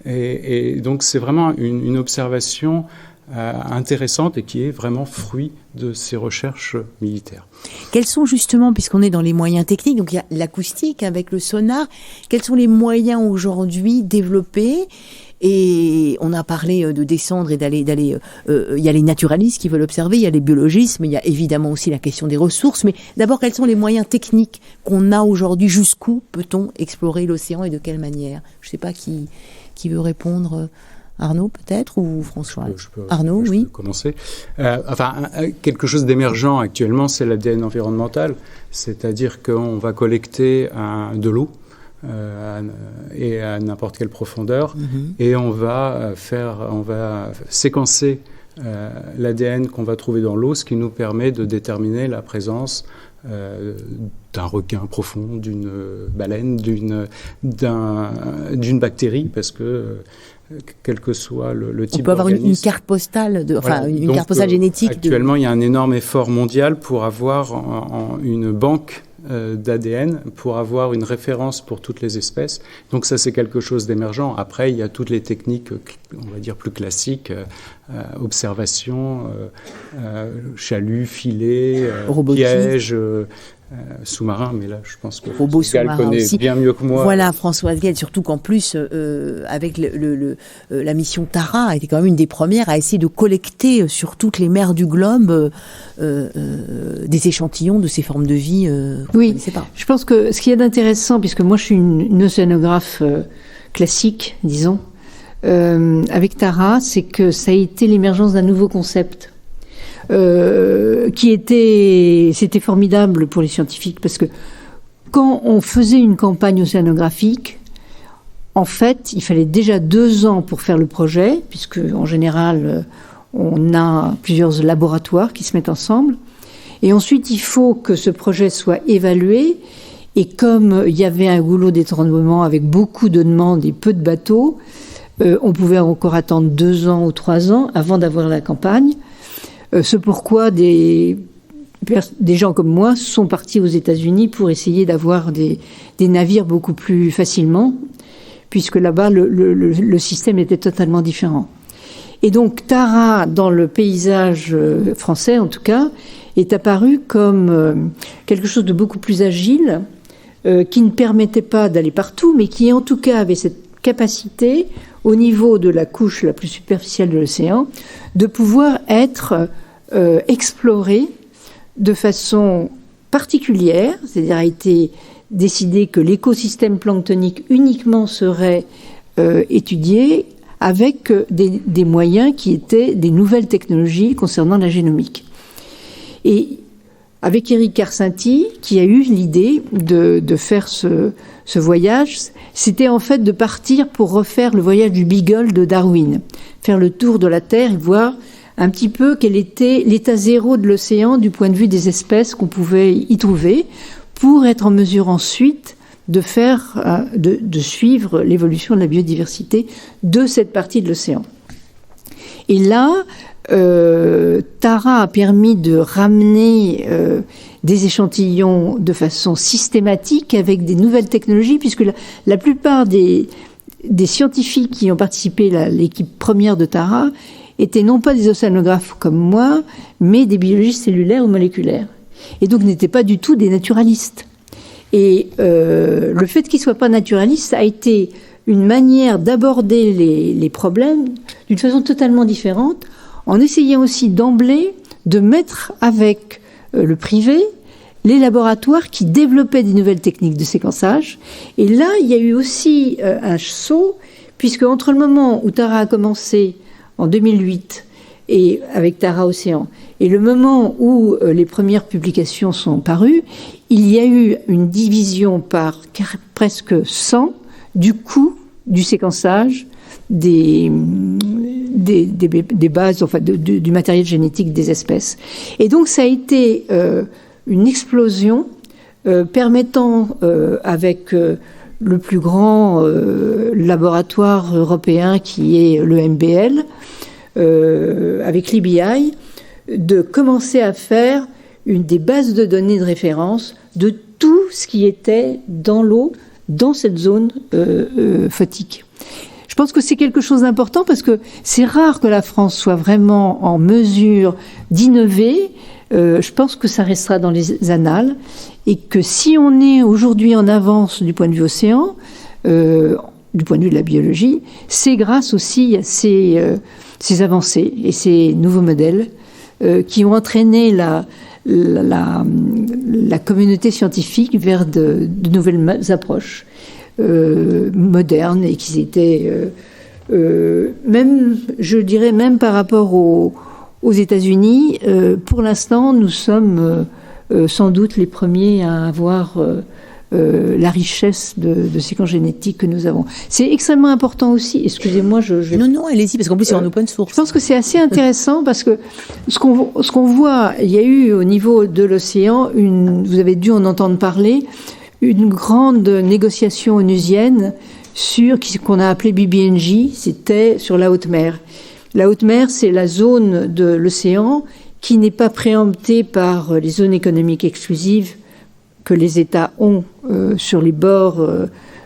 Et donc, c'est vraiment une observation intéressante et qui est vraiment fruit de ces recherches militaires. Quels sont justement, puisqu'on est dans les moyens techniques, donc il y a l'acoustique avec le sonar, quels sont les moyens aujourd'hui développés? Et on a parlé de descendre et d'aller. Il y a les naturalistes qui veulent observer, il y a les biologistes, mais il y a évidemment aussi la question des ressources. Mais d'abord, quels sont les moyens techniques qu'on a aujourd'hui? Jusqu'où peut-on explorer l'océan et de quelle manière? Je ne sais pas qui veut répondre. Arnaud peut-être, ou François? Arnaud, oui. Je peux commencer. Quelque chose d'émergent actuellement, c'est l'ADN environnemental, c'est-à-dire qu'on va collecter de l'eau. Et à n'importe quelle profondeur, et on va séquencer l'ADN qu'on va trouver dans l'eau, ce qui nous permet de déterminer la présence d'un requin profond, d'une baleine, d'une bactérie, parce que quel que soit le type d'organisme. On peut avoir une carte postale, une carte postale génétique. Actuellement, il y a un énorme effort mondial pour avoir une banque d'ADN, pour avoir une référence pour toutes les espèces. Donc ça, c'est quelque chose d'émergent. Après, il y a toutes les techniques, on va dire, plus classiques, observation, chalut, filet, piège, sous-marin, mais là, je pense que Gall connaît aussi bien mieux que moi. Voilà, Françoise Gall, surtout qu'en plus, avec la mission Tara, était quand même une des premières à essayer de collecter sur toutes les mers du globe des échantillons de ces formes de vie. Oui, je pense que ce qui est intéressant, puisque moi je suis une océanographe classique, disons, avec Tara, c'est que ça a été l'émergence d'un nouveau concept. C'était formidable pour les scientifiques, parce que quand on faisait une campagne océanographique, en fait, il fallait déjà 2 ans pour faire le projet, puisque en général, on a plusieurs laboratoires qui se mettent ensemble. Et ensuite, il faut que ce projet soit évalué. Et comme il y avait un goulot d'étranglement avec beaucoup de demandes et peu de bateaux, on pouvait encore attendre 2 ans ou 3 ans avant d'avoir la campagne. C'est pourquoi des gens comme moi sont partis aux États-Unis pour essayer d'avoir des navires beaucoup plus facilement, puisque là-bas, le système était totalement différent. Et donc, Tara, dans le paysage français en tout cas, est apparu comme quelque chose de beaucoup plus agile, qui ne permettait pas d'aller partout, mais qui en tout cas avait cette capacité, au niveau de la couche la plus superficielle de l'océan, de pouvoir être exploré de façon particulière, c'est-à-dire a été décidé que l'écosystème planctonique uniquement serait étudié avec des moyens qui étaient des nouvelles technologies concernant la génomique. Et avec Éric Karsenty, qui a eu l'idée de faire ce voyage, c'était en fait de partir pour refaire le voyage du Beagle de Darwin, faire le tour de la Terre et voir un petit peu quel était l'état zéro de l'océan du point de vue des espèces qu'on pouvait y trouver, pour être en mesure ensuite de suivre l'évolution de la biodiversité de cette partie de l'océan. Et là, Tara a permis de ramener des échantillons de façon systématique avec des nouvelles technologies, puisque la plupart des scientifiques qui ont participé à l'équipe première de Tara étaient non pas des océanographes comme moi, mais des biologistes cellulaires ou moléculaires. Et donc n'étaient pas du tout des naturalistes. Et le fait qu'ils ne soient pas naturalistes a été une manière d'aborder les problèmes d'une façon totalement différente, en essayant aussi d'emblée de mettre avec le privé les laboratoires qui développaient des nouvelles techniques de séquençage. Et là, il y a eu aussi un saut, puisque entre le moment où Tara a commencé en 2008, et avec Tara Océan, et le moment où les premières publications sont parues, il y a eu une division par presque 100 du coût du séquençage des bases, enfin du matériel génétique des espèces. Et donc ça a été une explosion permettant, avec le plus grand laboratoire européen qui est le MBL, avec l'EBI, de commencer à faire des bases de données de référence de tout ce qui était dans l'eau, dans cette zone photique. Je pense que c'est quelque chose d'important parce que c'est rare que la France soit vraiment en mesure d'innover. Je pense que ça restera dans les annales et que si on est aujourd'hui en avance du point de vue océan, du point de vue de la biologie, c'est grâce aussi à ces avancées et ces nouveaux modèles qui ont entraîné la communauté scientifique vers de nouvelles approches modernes et qui étaient même, je dirais même par rapport aux États-Unis, pour l'instant nous sommes sans doute les premiers à avoir la richesse de séquences génétiques que nous avons. C'est extrêmement important aussi. Excusez-moi, Non, allez-y, parce qu'en plus c'est en open source. Je pense que c'est assez intéressant parce que ce qu'on voit, il y a eu au niveau de l'océan, vous avez dû en entendre parler, une grande négociation onusienne sur ce qu'on a appelé BBNJ, c'était sur la haute mer. La haute mer, c'est la zone de l'océan qui n'est pas préemptée par les zones économiques exclusives que les États ont sur les bords,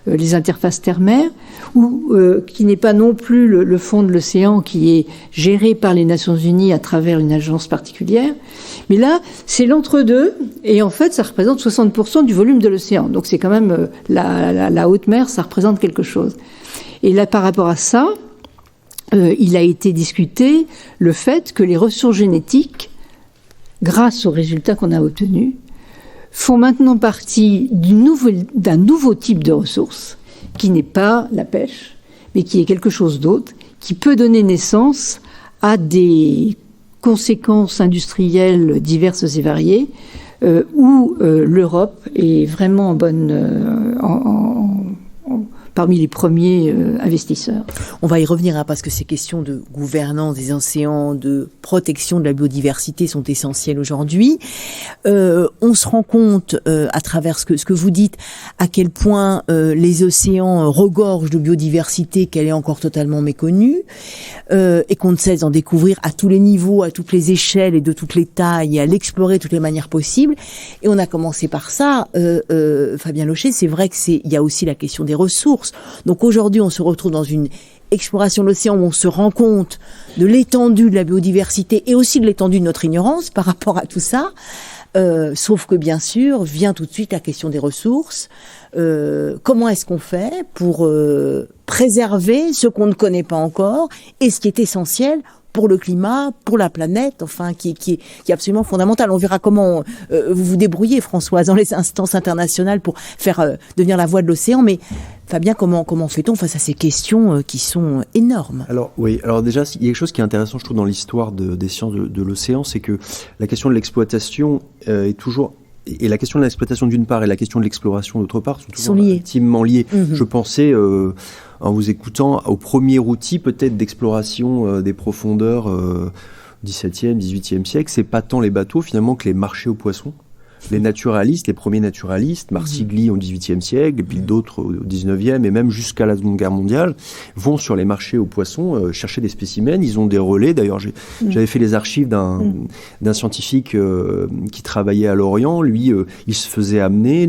les interfaces terre-mer, ou qui n'est pas non plus le fond de l'océan qui est géré par les Nations Unies à travers une agence particulière. Mais là, c'est l'entre-deux, et en fait, ça représente 60% du volume de l'océan. Donc c'est quand même la haute mer, ça représente quelque chose. Et là, par rapport à ça, il a été discuté le fait que les ressources génétiques, grâce aux résultats qu'on a obtenus, font maintenant partie d'un nouveau type de ressources, qui n'est pas la pêche, mais qui est quelque chose d'autre, qui peut donner naissance à des conséquences industrielles diverses et variées, où l'Europe est vraiment parmi les premiers investisseurs. On va y revenir parce que ces questions de gouvernance des océans, de protection de la biodiversité sont essentielles aujourd'hui. On se rend compte à travers ce que vous dites à quel point les océans regorgent de biodiversité, qu'elle est encore totalement méconnue et qu'on ne cesse d'en découvrir à tous les niveaux, à toutes les échelles et de toutes les tailles et à l'explorer de toutes les manières possibles. Et on a commencé par ça. Fabien Locher, c'est vrai qu'il y a aussi la question des ressources. Donc aujourd'hui, on se retrouve dans une exploration de l'océan où on se rend compte de l'étendue de la biodiversité et aussi de l'étendue de notre ignorance par rapport à tout ça. Sauf que bien sûr, vient tout de suite la question des ressources. Comment est-ce qu'on fait pour préserver ce qu'on ne connaît pas encore et ce qui est essentiel pour le climat, pour la planète, enfin, qui est absolument fondamental. On verra comment vous vous débrouillez, Françoise, dans les instances internationales pour faire devenir la voix de l'océan. Mais Fabien, comment fait-on face à ces questions qui sont énormes ? Alors déjà, il y a quelque chose qui est intéressant, je trouve, dans l'histoire des sciences de l'océan, c'est que la question de l'exploitation est toujours... Et la question de l'exploitation d'une part et la question de l'exploration d'autre part sont toujours intimement liées. Mm-hmm. Je pensais, en vous écoutant, au premier outil peut-être d'exploration des profondeurs XVIIe, XVIIIe siècle. C'est pas tant les bateaux finalement que les marchés aux poissons. les naturalistes, les premiers naturalistes, Marsigli au XVIIIe siècle, et puis d'autres au XIXe, et même jusqu'à la Seconde Guerre mondiale, vont sur les marchés aux poissons chercher des spécimens. Ils ont des relais. D'ailleurs, j'avais fait les archives d'un scientifique qui travaillait à Lorient. Lui, il se faisait amener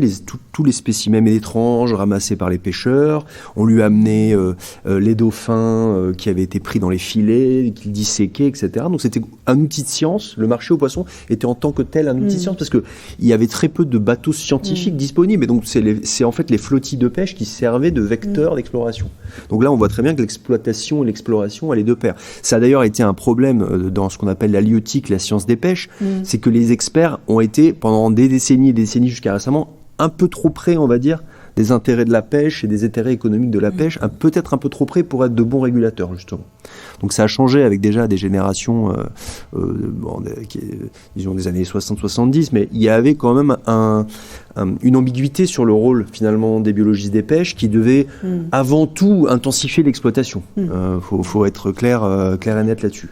tous les spécimens étranges ramassés par les pêcheurs. On lui amenait les dauphins qui avaient été pris dans les filets, qu'il disséquait, etc. Donc c'était un outil de science. Le marché aux poissons était en tant que tel un outil de science parce que il y avait très peu de bateaux scientifiques disponibles. Et donc c'est en fait les flottilles de pêche qui servaient de vecteurs d'exploration. Donc là, on voit très bien que l'exploitation et l'exploration allaient de pair. Ça a d'ailleurs été un problème dans ce qu'on appelle l'halieutique, la science des pêches. C'est que les experts ont été pendant des décennies et des décennies jusqu'à récemment un peu trop près, on va dire, des intérêts de la pêche et des intérêts économiques de la pêche, peut-être un peu trop près pour être de bons régulateurs, justement. Donc ça a changé avec déjà des générations, disons des années 60-70, mais il y avait quand même une ambiguïté sur le rôle, finalement, des biologistes des pêches qui devait avant tout intensifier l'exploitation. Faut être clair et net là-dessus.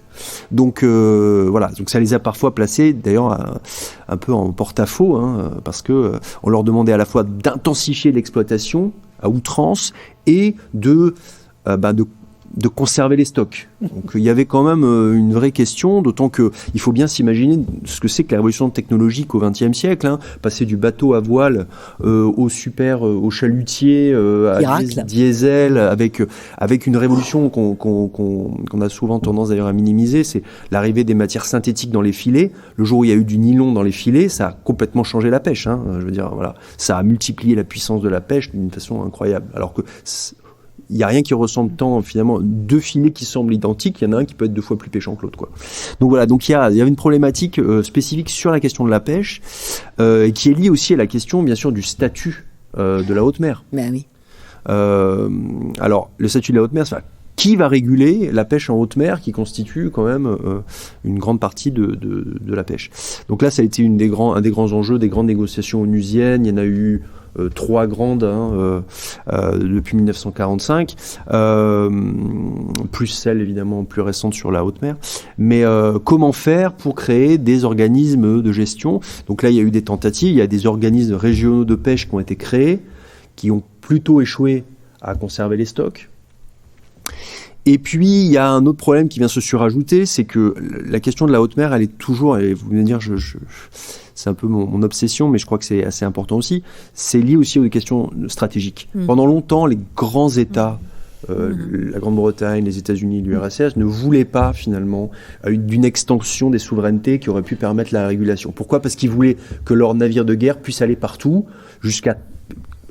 Donc voilà, donc ça les a parfois placés, d'ailleurs, un peu en porte-à-faux, parce que on leur demandait à la fois d'intensifier l'exploitation à outrance et de conserver les stocks. Donc il y avait quand même une vraie question, d'autant que il faut bien s'imaginer ce que c'est que la révolution technologique au XXe siècle, passer du bateau à voile au chalutier, à diesel, avec une révolution qu'on a souvent tendance d'ailleurs à minimiser, c'est l'arrivée des matières synthétiques dans les filets. Le jour où il y a eu du nylon dans les filets, ça a complètement changé la pêche. Je veux dire, voilà, ça a multiplié la puissance de la pêche d'une façon incroyable. Alors que il n'y a rien qui ressemble tant, finalement, deux filets qui semblent identiques, il y en a un qui peut être 2 fois plus pêchant que l'autre, quoi. Donc voilà, donc il y avait une problématique spécifique sur la question de la pêche, et qui est liée aussi à la question, bien sûr, du statut de la haute mer. Ben oui. Alors, le statut de la haute mer, c'est qui va réguler la pêche en haute mer, qui constitue quand même une grande partie de la pêche. Donc là, ça a été un des grands enjeux, des grandes négociations onusiennes. Il y en a eu 3 grandes depuis 1945, plus celle évidemment plus récente sur la haute mer. Mais comment faire pour créer des organismes de gestion? Donc là, il y a eu des tentatives, il y a des organismes régionaux de pêche qui ont été créés, qui ont plutôt échoué à conserver les stocks. Et puis, il y a un autre problème qui vient se surajouter, c'est que la question de la haute mer, elle est toujours, et vous venez de dire, c'est un peu mon obsession, mais je crois que c'est assez important aussi, c'est lié aussi aux questions stratégiques. Pendant longtemps, les grands États, la Grande-Bretagne, les États-Unis, l'URSS, ne voulaient pas, finalement, d'une extension des souverainetés qui aurait pu permettre la régulation. Pourquoi ? Parce qu'ils voulaient que leurs navires de guerre puissent aller partout, jusqu'à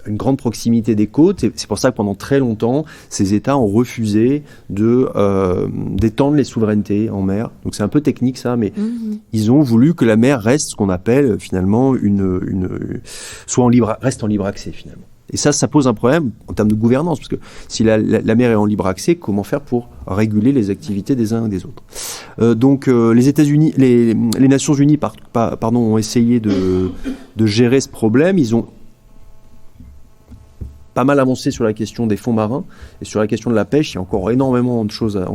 une grande proximité des côtes, et c'est pour ça que pendant très longtemps, ces États ont refusé d'étendre les souverainetés en mer. Donc c'est un peu technique ça, mais ils ont voulu que la mer reste ce qu'on appelle finalement reste en libre accès finalement. Et ça pose un problème en termes de gouvernance, parce que si la mer est en libre accès, comment faire pour réguler les activités des uns et des autres ? Donc les États-Unis, les Nations Unies, ont essayé de gérer ce problème. Ils ont pas mal avancé sur la question des fonds marins et sur la question de la pêche. Il y a encore énormément de choses à...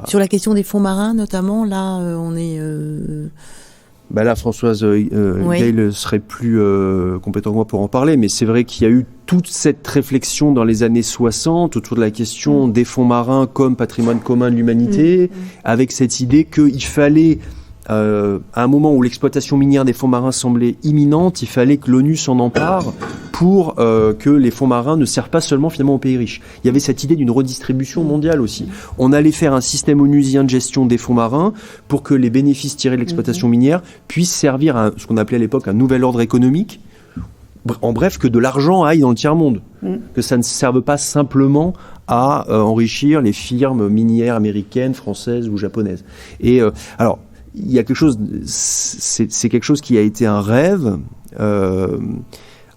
Sur la question des fonds marins, notamment, là, on est... Là, Françoise Gale serait plus compétente que moi pour en parler, mais c'est vrai qu'il y a eu toute cette réflexion dans les années 60 autour de la question des fonds marins comme patrimoine commun de l'humanité, avec cette idée qu'il fallait... à un moment où l'exploitation minière des fonds marins semblait imminente, il fallait que l'ONU s'en empare pour que les fonds marins ne servent pas seulement finalement aux pays riches. Il y avait cette idée d'une redistribution mondiale aussi. On allait faire un système onusien de gestion des fonds marins pour que les bénéfices tirés de l'exploitation minière puissent servir à ce qu'on appelait à l'époque un nouvel ordre économique. En bref, que de l'argent aille dans le tiers-monde. Que ça ne serve pas simplement à enrichir les firmes minières américaines, françaises ou japonaises. Et alors, il y a quelque chose, c'est quelque chose qui a été un rêve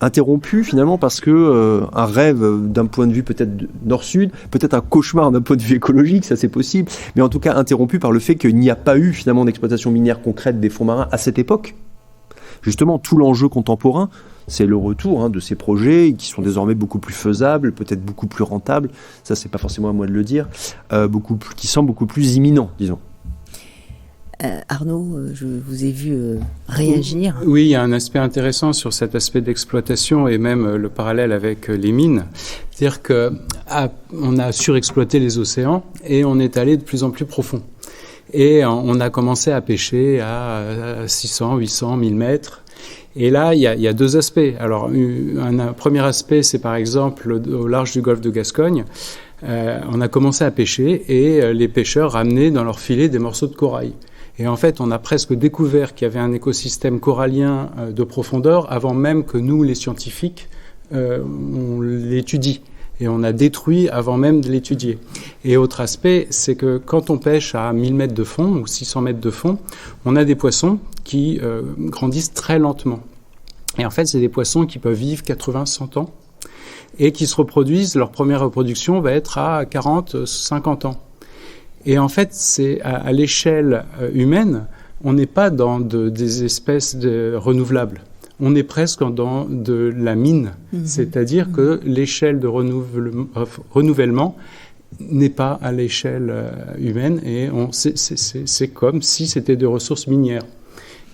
interrompu finalement parce que un rêve d'un point de vue peut-être nord-sud, peut-être un cauchemar d'un point de vue écologique, ça c'est possible, mais en tout cas interrompu par le fait qu'il n'y a pas eu finalement d'exploitation minière concrète des fonds marins à cette époque. Justement, tout l'enjeu contemporain, c'est le retour de ces projets qui sont désormais beaucoup plus faisables, peut-être beaucoup plus rentables, ça c'est pas forcément à moi de le dire, qui semblent beaucoup plus imminents, disons. Arnaud, je vous ai vu réagir. Oui, il y a un aspect intéressant sur cet aspect d'exploitation et même le parallèle avec les mines. C'est-à-dire qu'on a surexploité les océans et on est allé de plus en plus profond. Et on a commencé à pêcher à 600, 800, 1000 mètres. Et là, il y a deux aspects. Alors, un premier aspect, c'est par exemple au large du golfe de Gascogne. On a commencé à pêcher et les pêcheurs ramenaient dans leur filet des morceaux de corail. Et en fait, on a presque découvert qu'il y avait un écosystème corallien de profondeur avant même que nous, les scientifiques, on l'étudie. Et on a détruit avant même de l'étudier. Et autre aspect, c'est que quand on pêche à 1000 mètres de fond ou 600 mètres de fond, on a des poissons qui grandissent très lentement. Et en fait, c'est des poissons qui peuvent vivre 80, 100 ans et qui se reproduisent. Leur première reproduction va être à 40, 50 ans. Et en fait, c'est à l'échelle humaine, on n'est pas dans des espèces renouvelables. On est presque dans de la mine, c'est-à-dire que l'échelle de renouvellement n'est pas à l'échelle humaine et c'est comme si c'était des ressources minières.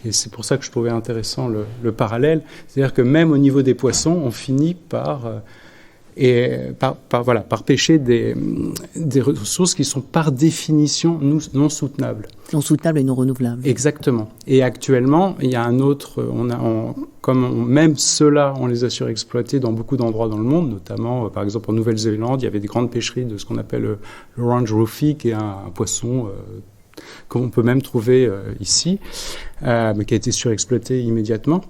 Et c'est pour ça que je trouvais intéressant le parallèle, c'est-à-dire que même au niveau des poissons, on finit par pêcher des ressources qui sont par définition non soutenables. Non soutenables et non renouvelables. Exactement. Et actuellement, il y a un autre, même ceux-là, on les a surexploités dans beaucoup d'endroits dans le monde, notamment, par exemple, en Nouvelle-Zélande, il y avait des grandes pêcheries de ce qu'on appelle le orange roofie, qui est un poisson qu'on peut même trouver ici, mais qui a été surexploité immédiatement.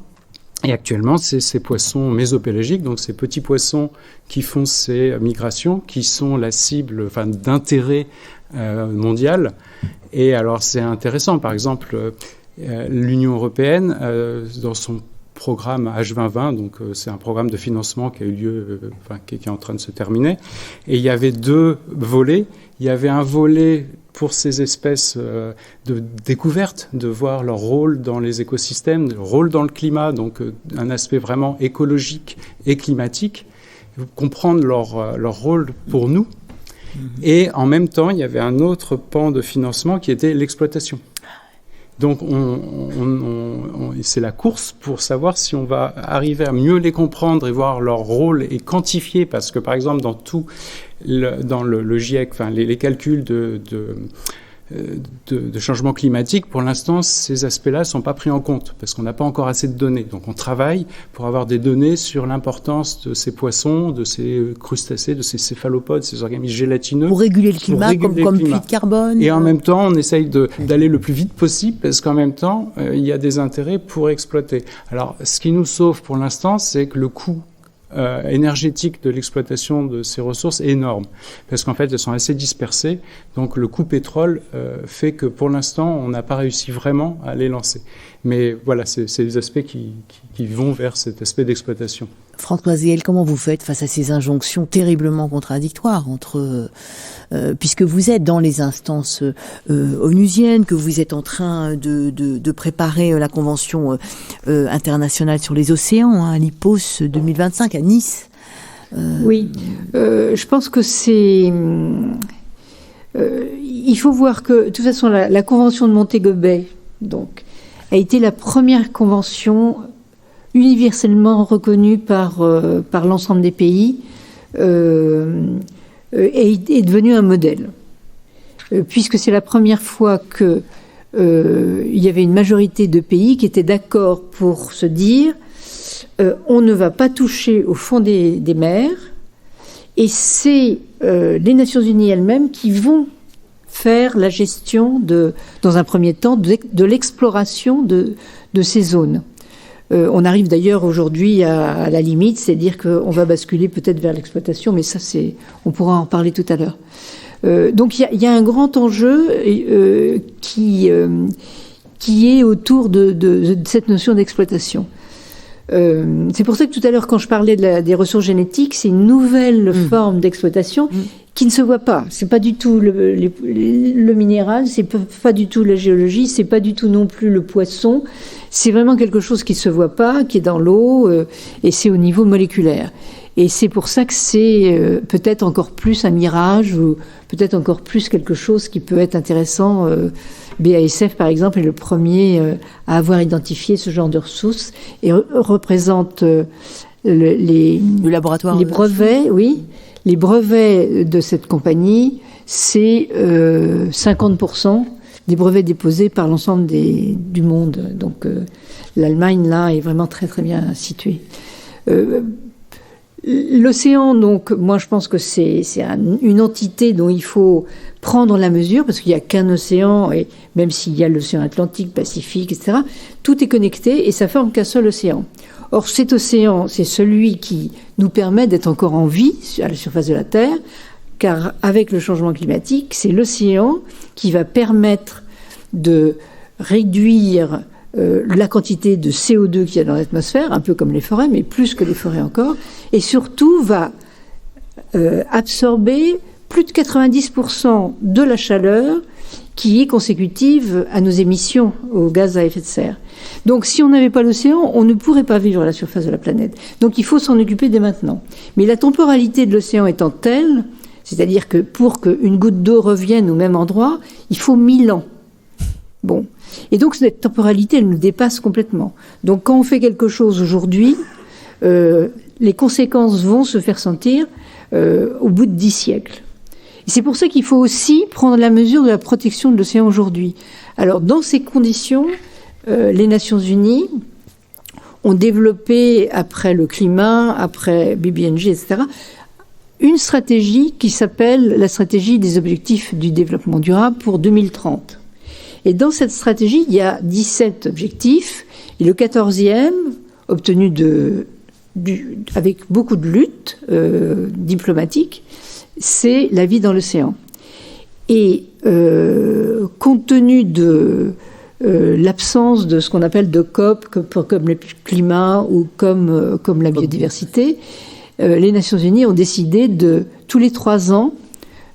Et actuellement, c'est ces poissons mésopélagiques, donc ces petits poissons qui font ces migrations, qui sont la cible d'intérêt mondial. Et alors, c'est intéressant. Par exemple, l'Union européenne, dans son programme H2020, donc c'est un programme de financement qui a eu lieu, qui est en train de se terminer. Et il y avait deux volets. Il y avait un volet pour ces espèces de découverte, de voir leur rôle dans les écosystèmes, leur rôle dans le climat, donc un aspect vraiment écologique et climatique, comprendre leur rôle pour nous. Et en même temps, il y avait un autre pan de financement qui était l'exploitation. Donc c'est la course pour savoir si on va arriver à mieux les comprendre et voir leur rôle et quantifier, parce que par exemple dans le GIEC, les calculs de changement climatique, pour l'instant, ces aspects-là ne sont pas pris en compte parce qu'on n'a pas encore assez de données. Donc on travaille pour avoir des données sur l'importance de ces poissons, de ces crustacés, de ces céphalopodes, ces organismes gélatineux. Pour réguler le climat, comme puits de carbone. Et en même temps, on essaye d'aller le plus vite possible parce qu'en même temps, il y a des intérêts pour exploiter. Alors, ce qui nous sauve pour l'instant, c'est que le coût énergétique de l'exploitation de ces ressources est énorme, parce qu'en fait elles sont assez dispersées, donc le coût pétrole fait que pour l'instant on n'a pas réussi vraiment à les lancer. Mais voilà, c'est des aspects qui vont vers cet aspect d'exploitation. Franck Loisiel, comment vous faites face à ces injonctions terriblement contradictoires puisque vous êtes dans les instances onusiennes, que vous êtes en train de préparer la Convention internationale sur les océans, l'IPOS 2025 à Nice. Oui, je pense que c'est... il faut voir que, de toute façon, la Convention de Montego Bay, donc, a été la première convention universellement reconnue par l'ensemble des pays et est devenue un modèle. Puisque c'est la première fois que il y avait une majorité de pays qui étaient d'accord pour se dire on ne va pas toucher au fond des mers, et c'est les Nations Unies elles-mêmes qui vont faire la gestion dans un premier temps, de l'exploration de ces zones. On arrive d'ailleurs aujourd'hui à la limite, c'est-à-dire qu'on va basculer peut-être vers l'exploitation, mais ça, on pourra en parler tout à l'heure. Donc il y a un grand enjeu qui est autour de cette notion d'exploitation. C'est pour ça que tout à l'heure, quand je parlais des ressources génétiques, c'est une nouvelle forme d'exploitation qui ne se voit pas. C'est pas du tout le minéral, c'est pas du tout la géologie, c'est pas du tout non plus le poisson, c'est vraiment quelque chose qui ne se voit pas, qui est dans l'eau, et c'est au niveau moléculaire. Et c'est pour ça que c'est peut-être encore plus un mirage, ou peut-être encore plus quelque chose qui peut être intéressant. BASF, par exemple, est le premier à avoir identifié ce genre de ressources et représente le laboratoire, les brevets, oui. Les brevets de cette compagnie, c'est 50% des brevets déposés par l'ensemble du monde. Donc l'Allemagne, là, est vraiment très très bien située. L'océan, donc, moi je pense que c'est une entité dont il faut prendre la mesure, parce qu'il n'y a qu'un océan, et même s'il y a l'océan Atlantique, Pacifique, etc., tout est connecté et ça forme qu'un seul océan. Or cet océan, c'est celui qui nous permet d'être encore en vie à la surface de la Terre, car avec le changement climatique, c'est l'océan qui va permettre de réduire la quantité de CO2 qu'il y a dans l'atmosphère, un peu comme les forêts, mais plus que les forêts encore, et surtout va absorber plus de 90% de la chaleur qui est consécutive à nos émissions aux gaz à effet de serre. Donc si on n'avait pas l'océan, on ne pourrait pas vivre à la surface de la planète. Donc il faut s'en occuper dès maintenant. Mais la temporalité de l'océan étant telle, c'est-à-dire que pour qu'une goutte d'eau revienne au même endroit, il faut 1000 ans. Bon. Et donc cette temporalité, elle nous dépasse complètement. Donc quand on fait quelque chose aujourd'hui, les conséquences vont se faire sentir au bout de 10 siècles. Et c'est pour ça qu'il faut aussi prendre la mesure de la protection de l'océan aujourd'hui. Alors dans ces conditions, les Nations Unies ont développé, après le climat, après BBNJ, etc., une stratégie qui s'appelle la stratégie des objectifs du développement durable pour 2030. Et dans cette stratégie, il y a 17 objectifs, et le 14e, obtenu avec beaucoup de luttes diplomatiques, c'est la vie dans l'océan. Et compte tenu de l'absence de ce qu'on appelle de COP, comme le climat ou comme la biodiversité, les Nations Unies ont décidé tous les 3 ans,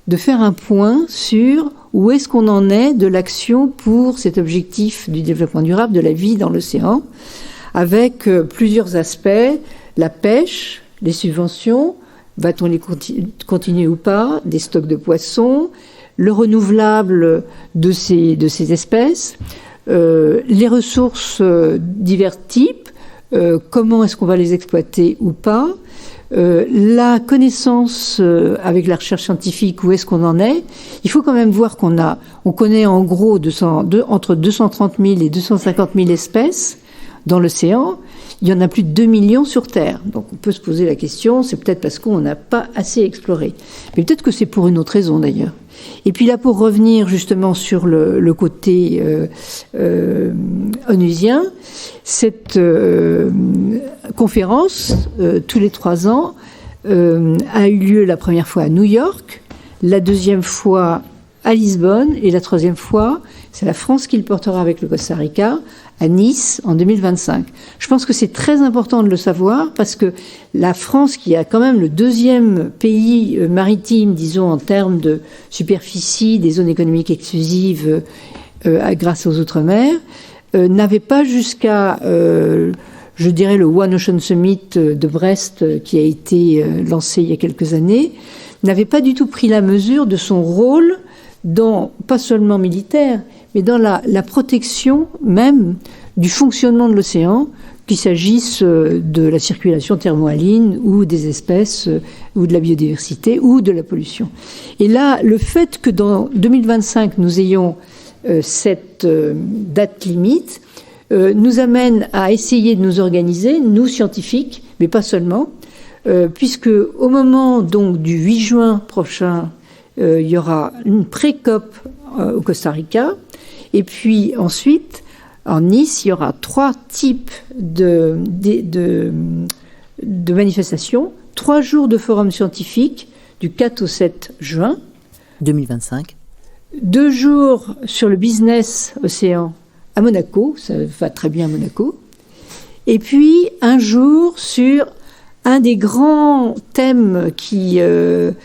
de faire un point sur où est-ce qu'on en est de l'action pour cet objectif du développement durable, de la vie dans l'océan, avec plusieurs aspects, la pêche, les subventions, va-t-on les continuer ou pas, des stocks de poissons, le renouvelable de ces espèces, les ressources divers types, comment est-ce qu'on va les exploiter ou pas, la connaissance avec la recherche scientifique, où est-ce qu'on en est. Il faut quand même voir on connaît en gros entre 230 000 et 250 000 espèces dans l'océan. Il y en a plus de 2 millions sur Terre. Donc on peut se poser la question, c'est peut-être parce qu'on n'a pas assez exploré. Mais peut-être que c'est pour une autre raison d'ailleurs. Et puis là, pour revenir justement sur le côté onusien, cette conférence, tous les 3 ans, a eu lieu la première fois à New York, la deuxième fois à Lisbonne, et la troisième fois, c'est la France qui le portera avec le Costa Rica, à Nice en 2025. Je pense que c'est très important de le savoir parce que la France, qui a quand même le 2e pays maritime, disons, en termes de superficie des zones économiques exclusives grâce aux Outre-mer, n'avait pas jusqu'à, je dirais, le One Ocean Summit de Brest qui a été lancé il y a quelques années, n'avait pas du tout pris la mesure de son rôle pas seulement militaire, mais dans la protection même du fonctionnement de l'océan, qu'il s'agisse de la circulation thermohaline ou des espèces ou de la biodiversité ou de la pollution. Et là, le fait que dans 2025, nous ayons cette date limite nous amène à essayer de nous organiser, nous scientifiques, mais pas seulement, puisque au moment donc du 8 juin prochain, il y aura une pré-COP au Costa Rica, et puis ensuite, en Nice, il y aura 3 types de manifestations, 3 jours de forum scientifique, du 4 au 7 juin 2025. 2 jours sur le business océan à Monaco, ça va très bien à Monaco, et puis 1 jour sur un des grands thèmes qui est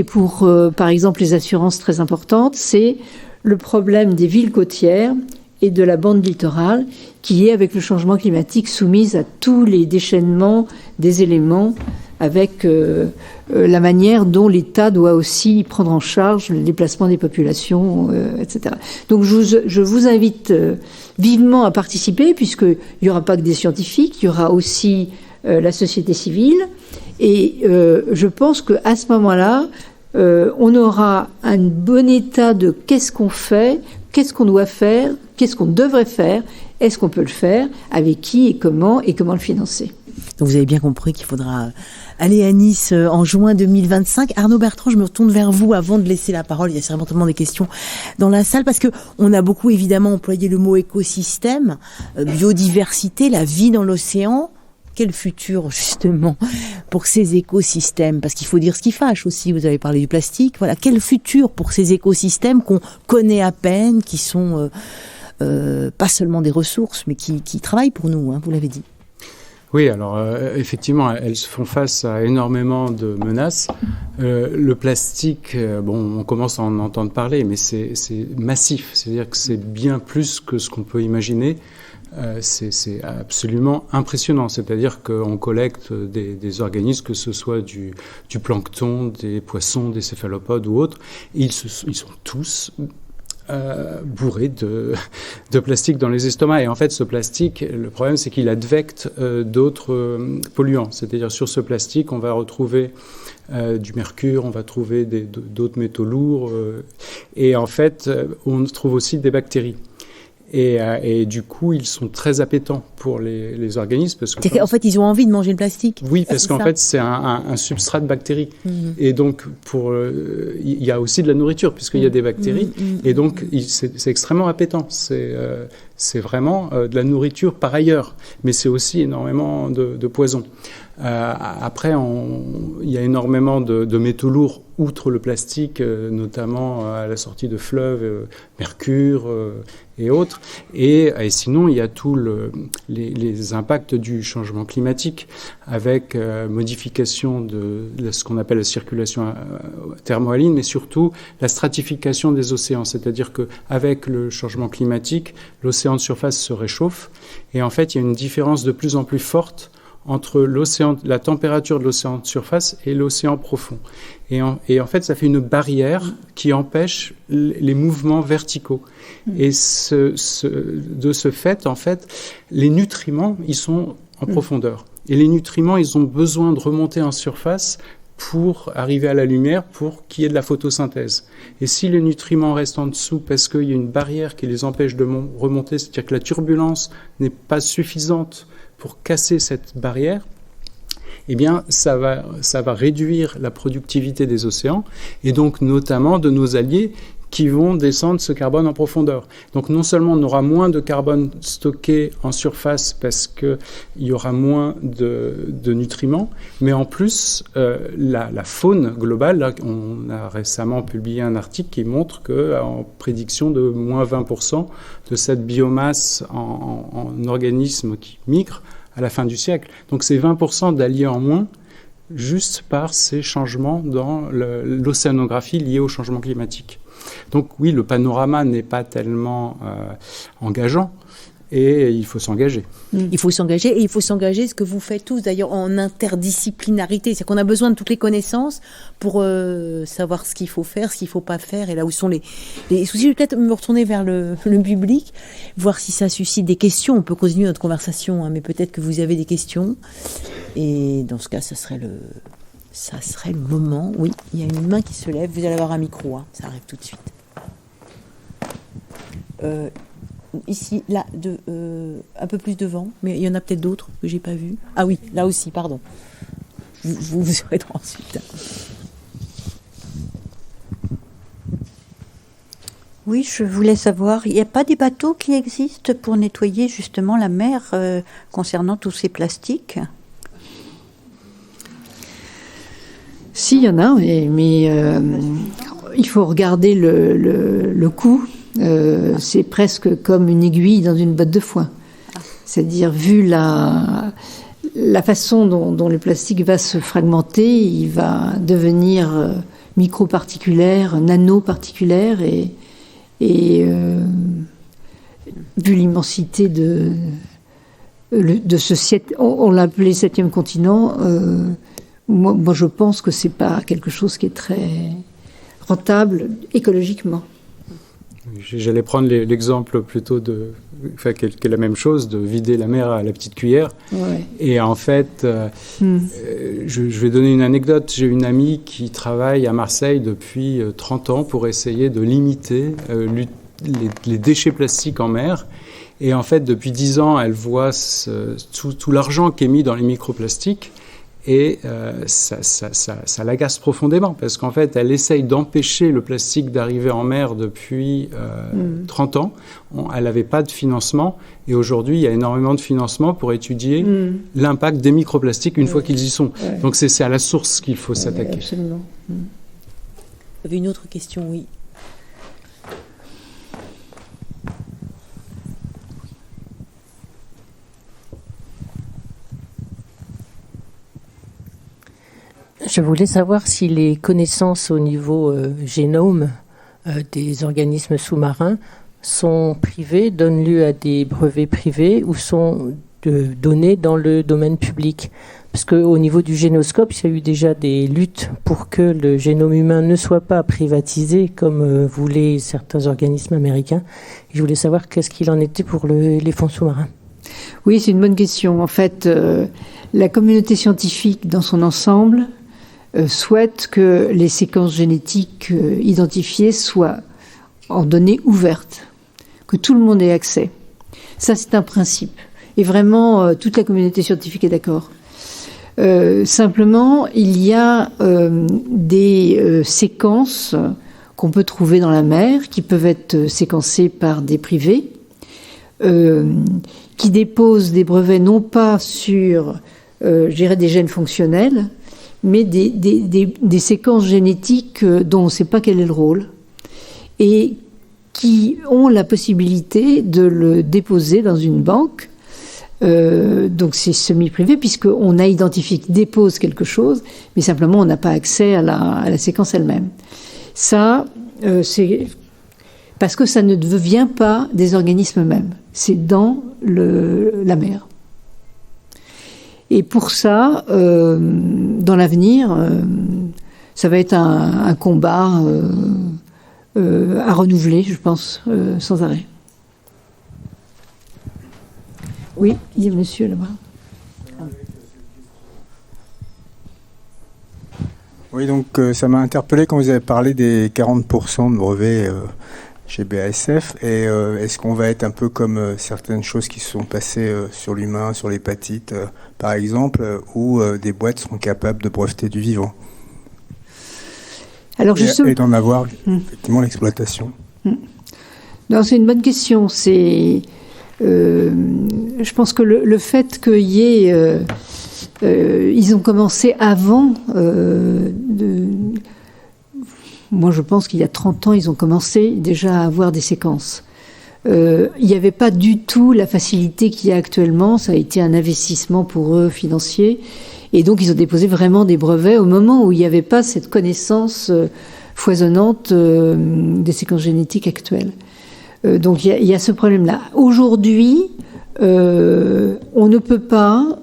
pour, par exemple, les assurances très importantes, c'est le problème des villes côtières et de la bande littorale, qui est, avec le changement climatique, soumise à tous les déchaînements des éléments, avec la manière dont l'État doit aussi prendre en charge le déplacement des populations, etc. Donc je vous invite vivement à participer, puisqu'il n'y aura pas que des scientifiques, il y aura aussi la société civile, et je pense qu'à ce moment-là, on aura un bon état de qu'est-ce qu'on fait, qu'est-ce qu'on doit faire, qu'est-ce qu'on devrait faire, est-ce qu'on peut le faire, avec qui et comment le financer. Donc vous avez bien compris qu'il faudra aller à Nice en juin 2025. Arnaud Bertrand, je me retourne vers vous avant de laisser la parole. Il y a certainement des questions dans la salle parce que on a beaucoup évidemment employé le mot écosystème, biodiversité, la vie dans l'océan. Quel futur, justement, pour ces écosystèmes? Parce qu'il faut dire ce qui fâche aussi. Vous avez parlé du plastique. Voilà. Quel futur pour ces écosystèmes qu'on connaît à peine, qui sont pas seulement des ressources, mais qui travaillent pour nous, hein, vous l'avez dit. Oui, alors effectivement, elles font face à énormément de menaces. Le plastique, on commence à en entendre parler, mais c'est massif. C'est-à-dire que c'est bien plus que ce qu'on peut imaginer. C'est absolument impressionnant. C'est-à-dire qu'on collecte des organismes, que ce soit du plancton, des poissons, des céphalopodes ou autres. Ils sont tous bourrés de plastique dans les estomacs. Et en fait, ce plastique, le problème, c'est qu'il advecte d'autres polluants. C'est-à-dire, sur ce plastique, on va retrouver du mercure, on va trouver d'autres métaux lourds. Et en fait, on trouve aussi des bactéries. Et du coup, ils sont très appétants pour les organismes. Parce que, en fait, ils ont envie de manger le plastique. Oui, parce qu'en fait, c'est un substrat de bactéries. Et donc, il y a aussi de la nourriture, puisqu'il y a des bactéries. Et donc, c'est extrêmement appétant. C'est vraiment de la nourriture par ailleurs. Mais c'est aussi énormément de poison. Après, il y a énormément de métaux lourds outre le plastique, notamment à la sortie de fleuves, mercure et autres. Et sinon, il y a tous les impacts du changement climatique avec modification de ce qu'on appelle la circulation thermohaline, mais surtout la stratification des océans. C'est-à-dire qu'avec le changement climatique, l'océan de surface se réchauffe et en fait, il y a une différence de plus en plus forte entre la température de l'océan de surface et l'océan profond. Et en fait, ça fait une barrière qui empêche les mouvements verticaux. Et de ce fait, en fait, les nutriments, ils sont en profondeur. Et les nutriments, ils ont besoin de remonter en surface pour arriver à la lumière, pour qu'il y ait de la photosynthèse. Et si les nutriments restent en dessous parce qu'il y a une barrière qui les empêche de remonter, c'est-à-dire que la turbulence n'est pas suffisante pour casser cette barrière, eh bien, ça va réduire la productivité des océans et donc notamment de nos alliés qui vont descendre ce carbone en profondeur. Donc non seulement on aura moins de carbone stocké en surface parce qu'il y aura moins de nutriments, mais en plus la faune globale, là, on a récemment publié un article qui montre qu'en prédiction de moins 20% de cette biomasse en organismes qui migrent à la fin du siècle. Donc c'est 20% d'alliés en moins juste par ces changements dans l'océanographie liée au changement climatique. Donc oui, le panorama n'est pas tellement engageant et il faut s'engager. Il faut s'engager et il faut s'engager, ce que vous faites tous d'ailleurs, en interdisciplinarité. C'est qu'on a besoin de toutes les connaissances pour savoir ce qu'il faut faire, ce qu'il ne faut pas faire et là où sont les soucis. Je vais peut-être me retourner vers le public, voir si ça suscite des questions. On peut continuer notre conversation, hein, mais peut-être que vous avez des questions. Et dans ce cas, ça serait le moment. Oui, il y a une main qui se lève. Vous allez avoir un micro, hein, ça arrive tout de suite. Ici, là, un peu plus devant, mais il y en a peut-être d'autres que j'ai pas vues. Ah oui, là aussi, pardon. Vous aurez droit ensuite. Oui, je voulais savoir, il n'y a pas des bateaux qui existent pour nettoyer justement la mer concernant tous ces plastiques ? Si, il y en a, mais il faut regarder le coût. C'est presque comme une aiguille dans une botte de foin. C'est-à-dire, vu la façon dont le plastique va se fragmenter, il va devenir microparticulaire, nanoparticulaire, et vu l'immensité de ce on l'a appelé 7e continent, moi je pense que c'est pas quelque chose qui est très rentable écologiquement. J'allais prendre l'exemple plutôt qui est la même chose, de vider la mer à la petite cuillère. Ouais. Et en fait, je vais donner une anecdote. J'ai une amie qui travaille à Marseille depuis 30 ans pour essayer de limiter les déchets plastiques en mer. Et en fait, depuis 10 ans, elle voit tout l'argent qui est mis dans les microplastiques. Et ça l'agace profondément, parce qu'en fait, elle essaye d'empêcher le plastique d'arriver en mer depuis 30 ans. Elle n'avait pas de financement, et aujourd'hui, il y a énormément de financement pour étudier l'impact des microplastiques une fois qu'ils y sont. Ouais. Donc c'est à la source qu'il faut s'attaquer. Absolument. Il y avait une autre question, oui. Je voulais savoir si les connaissances au niveau génome des organismes sous-marins sont privées, donnent lieu à des brevets privés ou sont données dans le domaine public. Parce qu'au niveau du génoscope, il y a eu déjà des luttes pour que le génome humain ne soit pas privatisé comme voulaient certains organismes américains. Et je voulais savoir qu'est-ce qu'il en était pour les fonds sous-marins. Oui, c'est une bonne question. En fait, la communauté scientifique dans son ensemble souhaite que les séquences génétiques identifiées soient en données ouvertes, que tout le monde ait accès. Ça, c'est un principe. Et vraiment, toute la communauté scientifique est d'accord. Simplement, il y a des séquences qu'on peut trouver dans la mer, qui peuvent être séquencées par des privés, qui déposent des brevets non pas sur, je dirais, des gènes fonctionnels, mais des séquences génétiques dont on ne sait pas quel est le rôle, et qui ont la possibilité de le déposer dans une banque. Donc c'est semi-privé, puisqu'on a identifié qu'il dépose quelque chose, mais simplement on n'a pas accès à la séquence elle-même. Ça, c'est parce que ça ne vient pas des organismes eux-mêmes, c'est dans la mer. Et pour ça, dans l'avenir, ça va être un combat à renouveler, je pense, sans arrêt. Oui, il y a monsieur là-bas. Oui, donc ça m'a interpellé quand vous avez parlé des 40% de brevets chez BASF. Et est-ce qu'on va être un peu comme certaines choses qui se sont passées sur l'humain, sur l'hépatite, par exemple, où des boîtes seront capables de breveter du vivant et d'en avoir effectivement l'exploitation. Non, c'est une bonne question. Je pense que le fait qu'il y ait... ils ont commencé avant... moi, je pense qu'il y a 30 ans, ils ont commencé déjà à avoir des séquences. Il n'y avait pas du tout la facilité qu'il y a actuellement. Ça a été un investissement pour eux financier. Et donc, ils ont déposé vraiment des brevets au moment où il n'y avait pas cette connaissance foisonnante des séquences génétiques actuelles. Donc, il y a ce problème-là. Aujourd'hui, on ne peut pas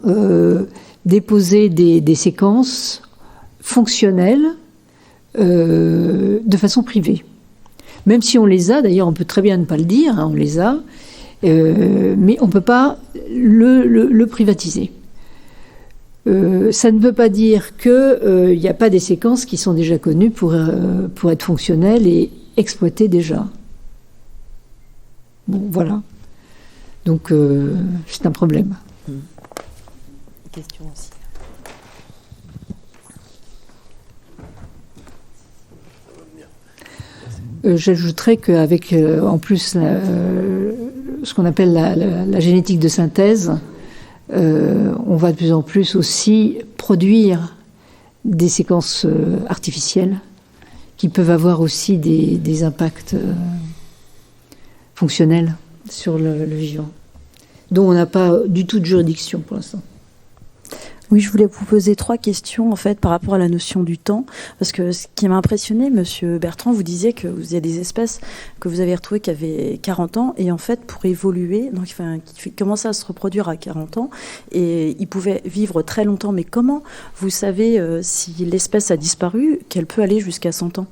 déposer des séquences fonctionnelles de façon privée. Même si on les a, d'ailleurs, on peut très bien ne pas le dire, hein, on les a, mais on ne peut pas le privatiser. Ça ne veut pas dire qu'il n'y a pas des séquences qui sont déjà connues pour être fonctionnelles et exploitées déjà. Bon, voilà. Donc, c'est un problème. Question aussi. J'ajouterais qu'avec, en plus, ce qu'on appelle la génétique de synthèse, on va de plus en plus aussi produire des séquences artificielles qui peuvent avoir aussi des impacts fonctionnels sur le vivant, dont on n'a pas du tout de juridiction pour l'instant. Oui, je voulais vous poser 3 questions en fait par rapport à la notion du temps, parce que ce qui m'a impressionné, Monsieur Bertrand, vous disiez que vous avez des espèces que vous avez retrouvées qui avaient 40 ans et en fait pour évoluer, donc qui commençaient à se reproduire à 40 ans et ils pouvaient vivre très longtemps. Mais comment vous savez si l'espèce a disparu, qu'elle peut aller jusqu'à 100 ans?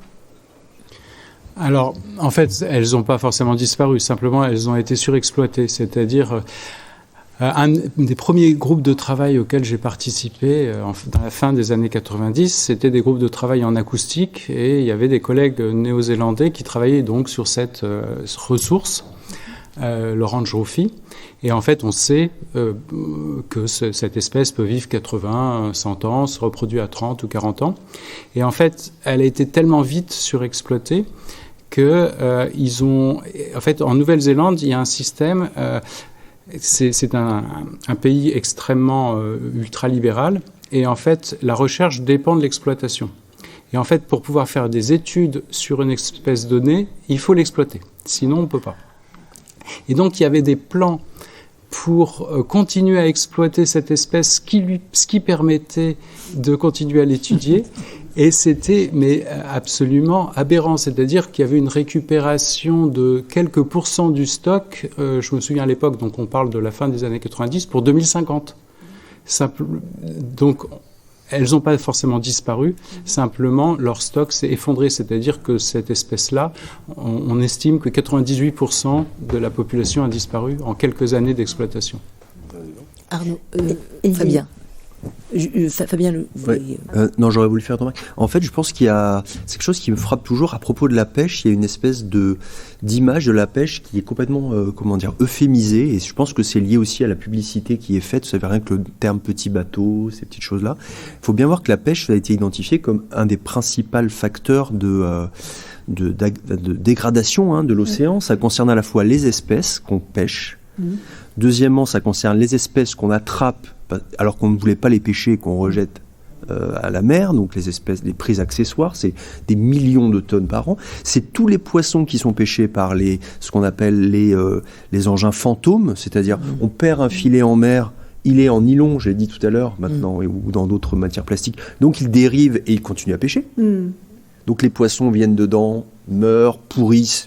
Alors, en fait, elles n'ont pas forcément disparu, simplement elles ont été surexploitées, c'est-à-dire un des premiers groupes de travail auxquels j'ai participé dans la fin des années 90, c'était des groupes de travail en acoustique et il y avait des collègues néo-zélandais qui travaillaient donc sur cette ressource, l'orange roughy. Et en fait, on sait que cette espèce peut vivre 80, 100 ans, se reproduire à 30 ou 40 ans. Et en fait, elle a été tellement vite surexploitée que ils ont... En fait, en Nouvelle-Zélande, il y a un système... c'est un pays extrêmement ultralibéral et en fait la recherche dépend de l'exploitation. Et en fait pour pouvoir faire des études sur une espèce donnée, il faut l'exploiter, sinon on ne peut pas. Et donc il y avait des plans pour continuer à exploiter cette espèce, ce qui permettait de continuer à l'étudier. Et c'était absolument aberrant, c'est-à-dire qu'il y avait une récupération de quelques pourcents du stock, je me souviens à l'époque, donc on parle de la fin des années 90, pour 2050. Donc elles n'ont pas forcément disparu, simplement leur stock s'est effondré, c'est-à-dire que cette espèce-là, on estime que 98% de la population a disparu en quelques années d'exploitation. Arnaud, Fabien. Fabien, non, j'aurais voulu faire une remarque. En fait, je pense c'est quelque chose qui me frappe toujours à propos de la pêche. Il y a une espèce d'image de la pêche qui est complètement, euphémisée. Et je pense que c'est lié aussi à la publicité qui est faite. Vous savez, rien que le terme petit bateau, ces petites choses-là. Il faut bien voir que la pêche a été identifiée comme un des principaux facteurs de dégradation de l'océan. Ça concerne à la fois les espèces qu'on pêche. Deuxièmement, ça concerne les espèces qu'on attrape alors qu'on ne voulait pas les pêcher et qu'on rejette à la mer, donc les espèces, les prises accessoires, c'est des millions de tonnes par an. C'est tous les poissons qui sont pêchés par ce qu'on appelle les engins fantômes, c'est-à-dire on perd un filet en mer, il est en nylon, j'ai dit tout à l'heure, maintenant, ou dans d'autres matières plastiques, donc il dérive et il continue à pêcher. Donc les poissons viennent dedans, meurent, pourrissent,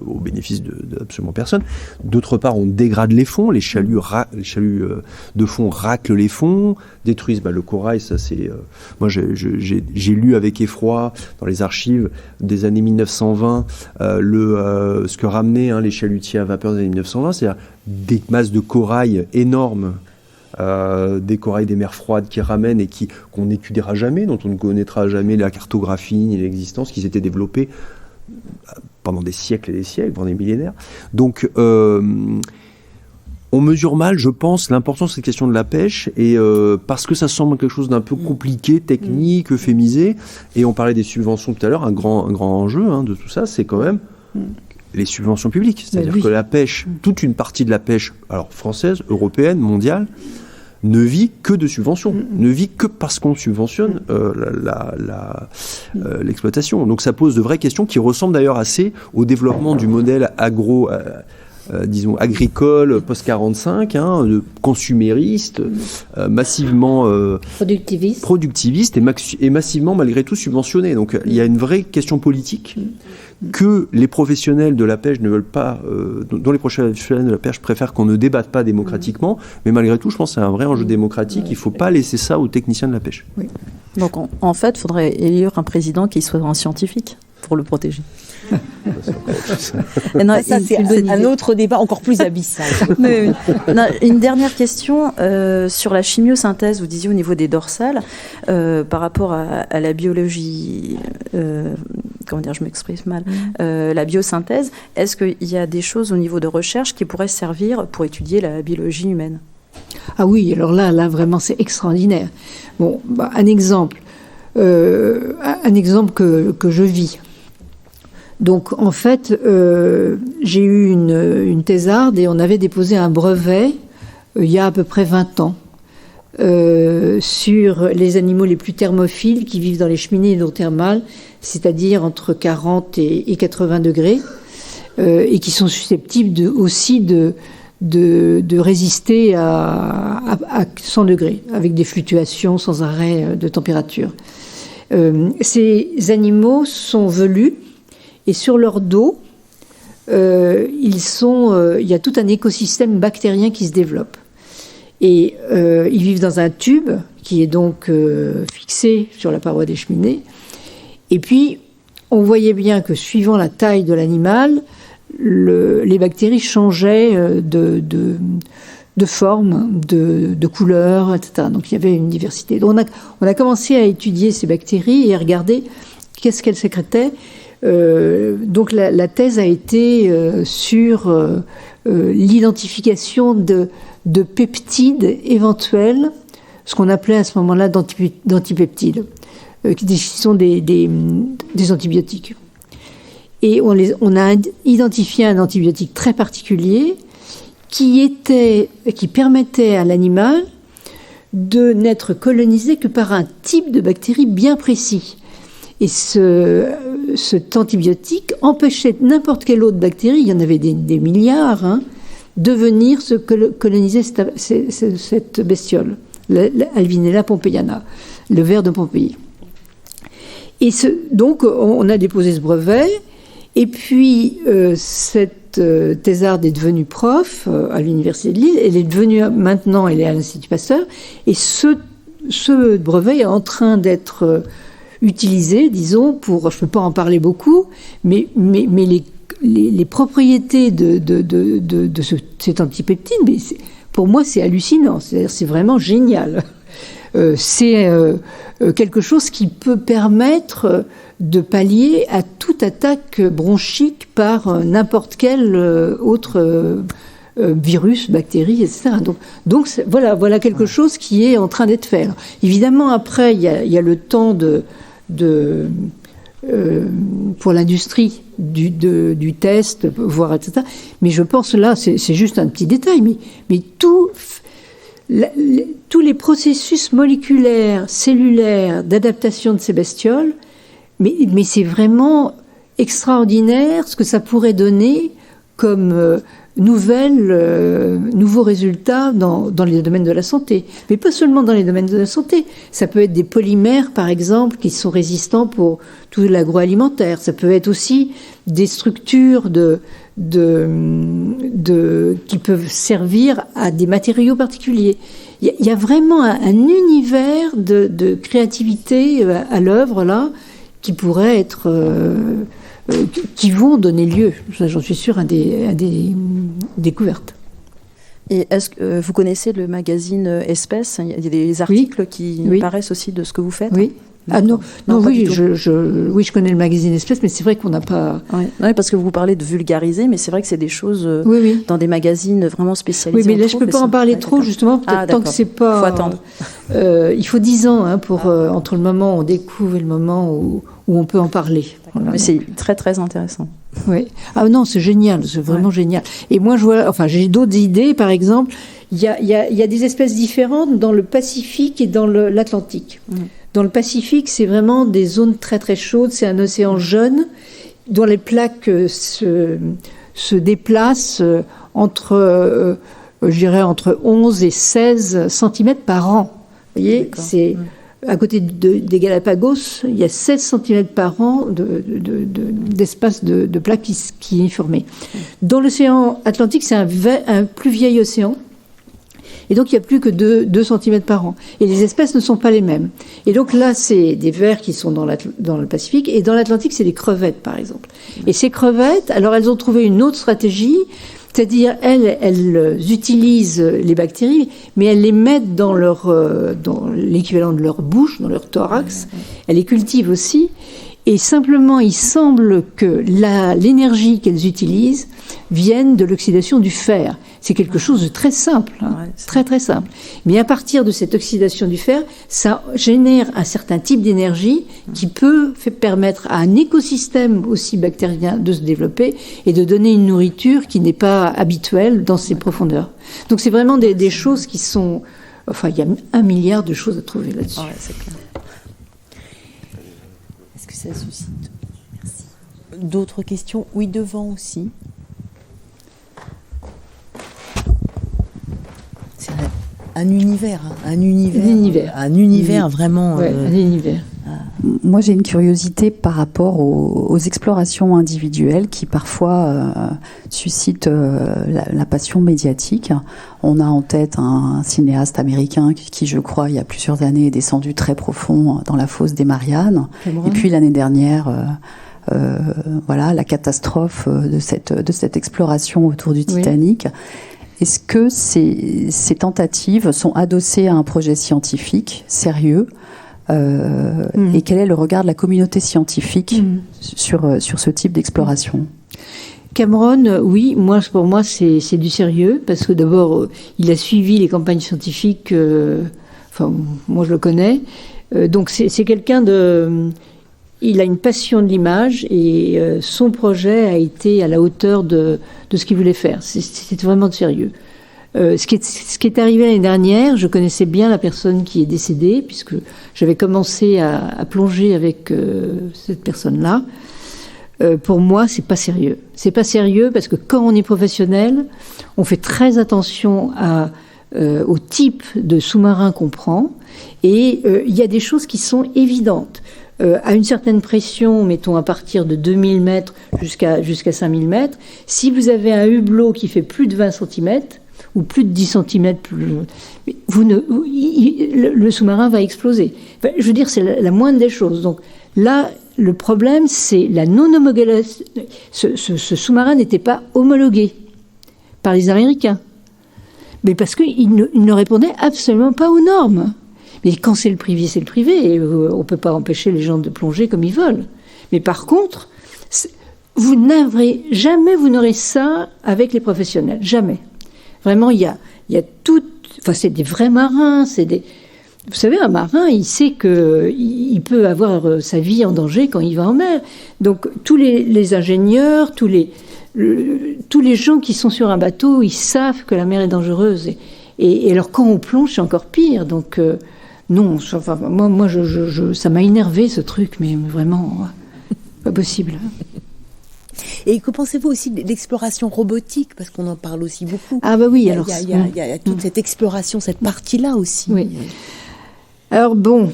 au bénéfice d'absolument personne. D'autre part, on dégrade les fonds, les chaluts de fond raclent les fonds, détruisent le corail. Ça, c'est moi j'ai lu avec effroi dans les archives des années 1920 ce que ramenaient les chalutiers à vapeur des années 1920, c'est-à-dire des masses de corail énormes. Des corails des mers froides qui ramènent et qu'on n'étudiera jamais, dont on ne connaîtra jamais la cartographie ni l'existence, qui s'étaient développés pendant des siècles et des siècles, pendant des millénaires. Donc, on mesure mal, je pense, l'importance de cette question de la pêche, et parce que ça semble quelque chose d'un peu compliqué, technique, euphémisé, et on parlait des subventions tout à l'heure, un grand enjeu de tout ça, c'est quand même les subventions publiques. C'est-à-dire que la pêche, toute une partie de la pêche, alors française, européenne, mondiale, ne vit que de subventions, ne vit que parce qu'on subventionne l'exploitation. Donc ça pose de vraies questions qui ressemblent d'ailleurs assez au développement du modèle agricole post-45, consumériste, massivement productiviste et massivement malgré tout subventionné. Donc il y a une vraie question politique que les professionnels de la pêche ne veulent pas, dont les professionnels de la pêche préfèrent qu'on ne débatte pas démocratiquement, mais malgré tout, je pense que c'est un vrai enjeu démocratique. Il ne faut pas laisser ça aux techniciens de la pêche. Oui. Donc en fait, il faudrait élire un président qui soit un scientifique pour le protéger. Non, ça, c'est un autre débat encore plus abyssal. Une dernière question sur la chimiosynthèse. Vous disiez au niveau des dorsales, par rapport à la biologie, je m'exprime mal, la biosynthèse, est-ce qu'il y a des choses au niveau de recherche qui pourraient servir pour étudier la biologie humaine? Ah oui, alors là vraiment c'est extraordinaire. Bon, un exemple que je vis. Donc en fait, j'ai eu une thésarde et on avait déposé un brevet il y a à peu près 20 ans sur les animaux les plus thermophiles qui vivent dans les cheminées hydrothermales, c'est-à-dire entre 40 et 80 degrés, et qui sont susceptibles aussi de de résister à 100 degrés, avec des fluctuations sans arrêt de température. Ces animaux sont velus, et sur leur dos, il y a tout un écosystème bactérien qui se développe. Et ils vivent dans un tube qui est donc fixé sur la paroi des cheminées. Et puis, on voyait bien que suivant la taille de l'animal, les bactéries changeaient de forme, de couleur, etc. Donc il y avait une diversité. Donc, on a commencé à étudier ces bactéries et à regarder qu'est-ce qu'elles sécrétaient. Donc la thèse a été sur l'identification de peptides éventuels, ce qu'on appelait à ce moment-là d'antipeptides, qui sont des antibiotiques. Et on a identifié un antibiotique très particulier qui permettait à l'animal de n'être colonisé que par un type de bactérie bien précis. Et cet antibiotique empêchait n'importe quelle autre bactérie, il y en avait des milliards, de venir se coloniser cette bestiole, Alvinella pompeiana, le ver de Pompéi. Et donc, on a déposé ce brevet, et puis cette thésarde est devenue prof à l'Université de Lille, elle est devenue, maintenant, elle est à l'Institut Pasteur, et ce brevet est en train d'être utilisé, disons, pour, je ne peux pas en parler beaucoup, mais les propriétés de cet antipeptide, mais pour moi, c'est hallucinant, c'est-à-dire c'est vraiment génial. C'est quelque chose qui peut permettre de pallier à toute attaque bronchique par n'importe quel autre virus, bactérie, etc. Donc voilà quelque chose qui est en train d'être fait. Alors, évidemment, après, il y a le temps pour l'industrie du test, voire etc. Mais je pense là, c'est juste un petit détail, mais tous les processus moléculaires, cellulaires d'adaptation de ces bestioles, mais c'est vraiment extraordinaire ce que ça pourrait donner comme nouveaux résultats dans les domaines de la santé. Mais pas seulement dans les domaines de la santé. Ça peut être des polymères, par exemple, qui sont résistants pour tout l'agroalimentaire. Ça peut être aussi des structures qui peuvent servir à des matériaux particuliers. Il y a vraiment un univers de créativité à l'œuvre, là, qui pourrait être... qui vont donner lieu, j'en suis sûre, à des découvertes. Et est-ce que vous connaissez le magazine Espèces ? Il y a des articles qui paraissent aussi de ce que vous faites. Oui. Ah non, oui, je connais le magazine Espèces, mais c'est vrai qu'on n'a pas... Oui, parce que vous parlez de vulgariser, mais c'est vrai que c'est des choses dans des magazines vraiment spécialisés. Oui, mais là, je ne peux pas en parler trop, justement, peut-être tant que c'est pas... Il faut attendre. Il faut 10 ans entre le moment où on découvre et le moment où on peut en parler. Voilà. Mais c'est très, très intéressant. Oui. Ah non, c'est génial, c'est vraiment génial. Et moi, j'ai d'autres idées, par exemple, il y a des espèces différentes dans le Pacifique et dans l'Atlantique. Dans le Pacifique, c'est vraiment des zones très très chaudes, c'est un océan jeune, dont les plaques se déplacent entre 11 et 16 cm par an. Vous voyez, c'est à côté des Galapagos, il y a 16 cm par an d'espace de plaques qui est formé. Dans l'océan Atlantique, c'est un plus vieil océan. Et donc, il n'y a plus que 2 cm par an. Et les espèces ne sont pas les mêmes. Et donc là, c'est des vers qui sont dans le Pacifique. Et dans l'Atlantique, c'est des crevettes, par exemple. Et ces crevettes, alors elles ont trouvé une autre stratégie, c'est-à-dire elles utilisent les bactéries, mais elles les mettent dans l'équivalent de leur bouche, dans leur thorax. Elles les cultivent aussi. Et simplement, il semble que l'énergie qu'elles utilisent vienne de l'oxydation du fer. C'est quelque chose de très simple, très très simple. Mais à partir de cette oxydation du fer, ça génère un certain type d'énergie qui peut permettre à un écosystème aussi bactérien de se développer et de donner une nourriture qui n'est pas habituelle dans ces profondeurs. Donc c'est vraiment des choses qui sont... Enfin, il y a 1 milliard de choses à trouver là-dessus. Ouais, c'est clair. Est-ce que ça suscite... Merci. D'autres questions ? Oui, devant aussi. Un univers vraiment. Ouais, un univers. Moi, j'ai une curiosité par rapport aux explorations individuelles qui parfois suscitent la passion médiatique. On a en tête un cinéaste américain qui, je crois, il y a plusieurs années, est descendu très profond dans la fosse des Mariannes. Et puis l'année dernière, voilà, la catastrophe de cette exploration autour du Titanic. Oui. Est-ce que ces tentatives sont adossées à un projet scientifique sérieux? Et quel est le regard de la communauté scientifique sur ce type d'exploration? Cameron, oui, pour moi, c'est du sérieux, parce que d'abord, il a suivi les campagnes scientifiques, moi je le connais, donc c'est quelqu'un il a une passion de l'image, et son projet a été à la hauteur de ce qu'il voulait faire. C'était vraiment de sérieux. Ce qui est arrivé l'année dernière, je connaissais bien la personne qui est décédée, puisque j'avais commencé à plonger avec cette personne-là. Pour moi, c'est pas sérieux. C'est pas sérieux parce que quand on est professionnel, on fait très attention au type de sous-marin qu'on prend, et il y a des choses qui sont évidentes. À une certaine pression, mettons à partir de 2000 mètres jusqu'à 5000 mètres, si vous avez un hublot qui fait plus de 20 cm, ou plus de 10 cm, le sous-marin va exploser. Enfin, je veux dire, c'est la moindre des choses. Donc là, le problème, c'est la non-homologation. Ce sous-marin n'était pas homologué par les Américains. Mais parce qu'il ne répondait absolument pas aux normes. Mais quand c'est le privé, c'est le privé. Et on ne peut pas empêcher les gens de plonger comme ils veulent. Mais par contre, vous n'aurez ça avec les professionnels. Jamais. Vraiment, il y a tout. Enfin, c'est des vrais marins. Vous savez, un marin, il sait qu'il peut avoir sa vie en danger quand il va en mer. Donc, tous les ingénieurs, tous les gens qui sont sur un bateau, ils savent que la mer est dangereuse. Et alors, quand on plonge, c'est encore pire. Donc, non. Enfin, moi, ça m'a énervé ce truc, mais vraiment, pas possible. Et que pensez-vous aussi de l'exploration robotique, parce qu'on en parle aussi beaucoup. Ah bah oui, alors il y a toute cette exploration, cette partie-là aussi. Oui. Alors bon,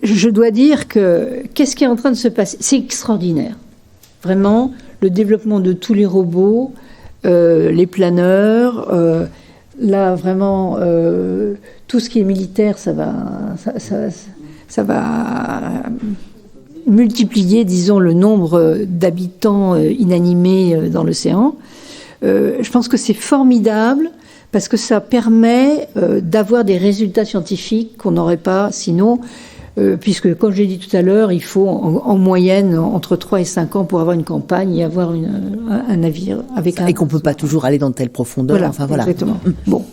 je dois dire que qu'est-ce qui est en train de se passer? C'est extraordinaire. Vraiment, le développement de tous les robots, les planeurs, là vraiment, tout ce qui est militaire, ça va multiplier, disons, le nombre d'habitants inanimés dans l'océan. Je pense que c'est formidable parce que ça permet d'avoir des résultats scientifiques qu'on n'aurait pas sinon, puisque, comme j'ai dit tout à l'heure, il faut en moyenne entre 3 et 5 ans pour avoir une campagne et avoir un navire avec et qu'on ne peut pas toujours aller dans telle profondeur. Voilà, enfin, voilà. Exactement. Bon.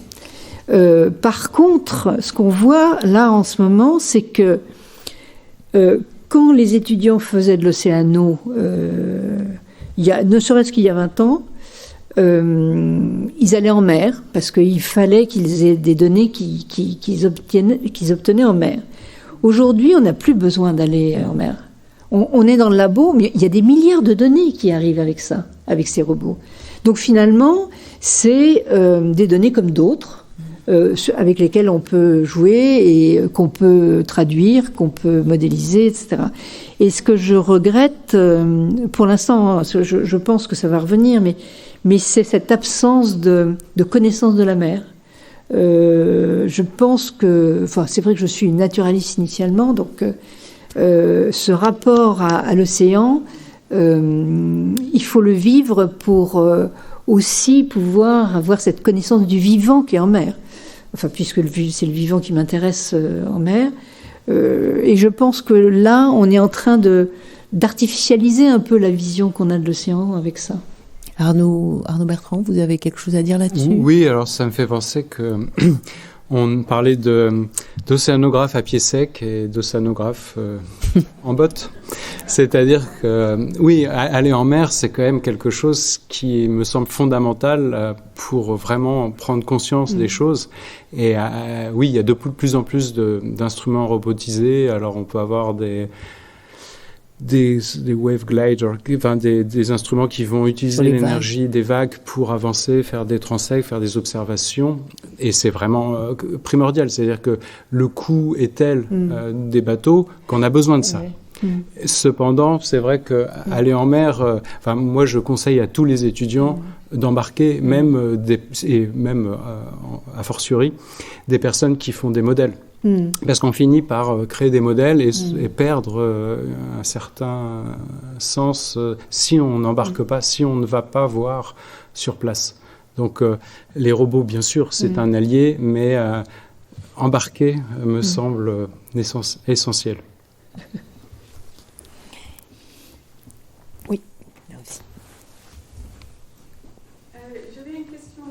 Par contre, ce qu'on voit là en ce moment, c'est que quand les étudiants faisaient de l'océano, ne serait-ce qu'il y a 20 ans, ils allaient en mer parce qu'il fallait qu'ils aient des données qu'ils obtenaient en mer. Aujourd'hui, on n'a plus besoin d'aller en mer. On est dans le labo, mais il y a des milliards de données qui arrivent avec ça, avec ces robots. Donc finalement, c'est des données comme d'autres, avec lesquelles on peut jouer et qu'on peut traduire, qu'on peut modéliser, etc. Et ce que je regrette, pour l'instant, je pense que ça va revenir, mais c'est cette absence de connaissance de la mer. Je pense que, c'est vrai que je suis une naturaliste initialement, donc ce rapport à l'océan, il faut le vivre pour aussi pouvoir avoir cette connaissance du vivant qui est en mer. Enfin, puisque c'est le vivant qui m'intéresse en mer. Et je pense que là, on est en train d'artificialiser un peu la vision qu'on a de l'océan avec ça. Arnaud Bertrand, vous avez quelque chose à dire là-dessus? Oui, alors ça me fait penser que on parlait d'océanographe à pied sec et d'océanographe en botte. C'est-à-dire que, oui, aller en mer, c'est quand même quelque chose qui me semble fondamental pour vraiment prendre conscience des choses. Et oui, il y a de plus en plus d'instruments robotisés. Alors, on peut avoir des wave gliders, enfin des instruments qui vont utiliser l'énergie des vagues pour avancer, faire des transects, faire des observations. Et c'est vraiment primordial. C'est-à-dire que le coût est tel des bateaux qu'on a besoin de ça. Cependant, c'est vrai qu'aller en mer, moi je conseille à tous les étudiants d'embarquer, même a fortiori, des personnes qui font des modèles. Parce qu'on finit par créer des modèles et perdre un certain sens si on n'embarque pas, si on ne va pas voir sur place. Donc les robots, bien sûr, c'est un allié, mais embarquer me semble essentiel. Oui, là aussi. J'avais une question.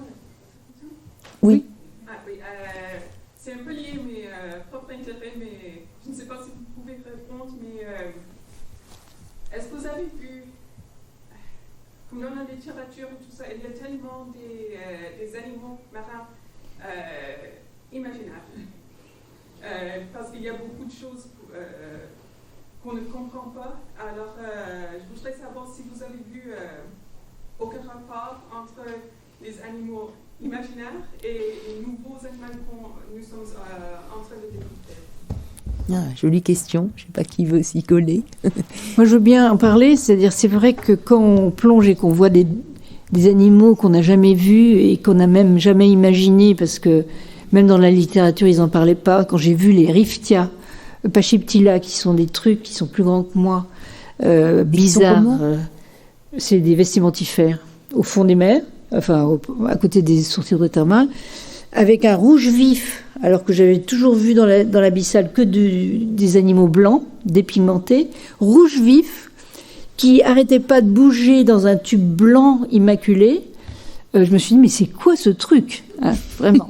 Oui. C'est un peu lié à mes propres intérêts, mais je ne sais pas si vous pouvez répondre, mais est-ce que vous avez vu, comme dans la littérature et tout ça, il y a tellement des animaux marins imaginaires, parce qu'il y a beaucoup de choses qu'on ne comprend pas. Alors, je voudrais savoir si vous avez vu aucun rapport entre les animaux imaginaires et les nouveaux animaux que nous sommes en train de découvrir. Jolie question, je ne sais pas qui veut s'y coller. Moi je veux bien en parler, c'est-à-dire c'est vrai que quand on plonge et qu'on voit des animaux qu'on n'a jamais vus et qu'on n'a même jamais imaginés, parce que même dans la littérature ils n'en parlaient pas, quand j'ai vu les Riftia, Pachiptila, qui sont des trucs qui sont plus grands que moi, bizarres, c'est des vestimentifères au fond des mers, enfin à côté des sourcils thermales, avec un rouge vif, alors que j'avais toujours vu dans l'abyssale que des animaux blancs, dépigmentés, rouge vif, qui arrêtait pas de bouger dans un tube blanc immaculé. Je me suis dit, mais c'est quoi ce truc, vraiment.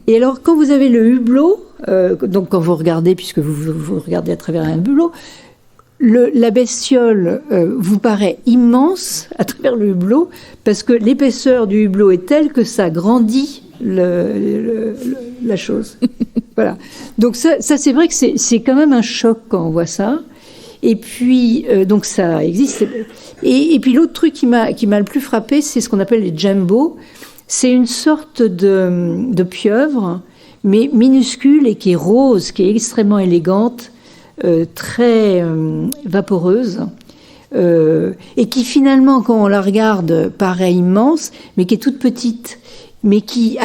Et alors, quand vous avez le hublot, donc quand vous regardez, puisque vous regardez à travers un hublot, la bestiole vous paraît immense à travers le hublot, parce que l'épaisseur du hublot est telle que ça grandit la chose. Voilà. Donc ça c'est vrai que c'est quand même un choc quand on voit ça. Et puis, donc ça existe. Et puis l'autre truc qui m'a le plus frappé, c'est ce qu'on appelle les jambos. C'est une sorte de pieuvre, mais minuscule et qui est rose, qui est extrêmement élégante, très vaporeuse, et qui finalement, quand on la regarde, paraît immense, mais qui est toute petite, mais qui,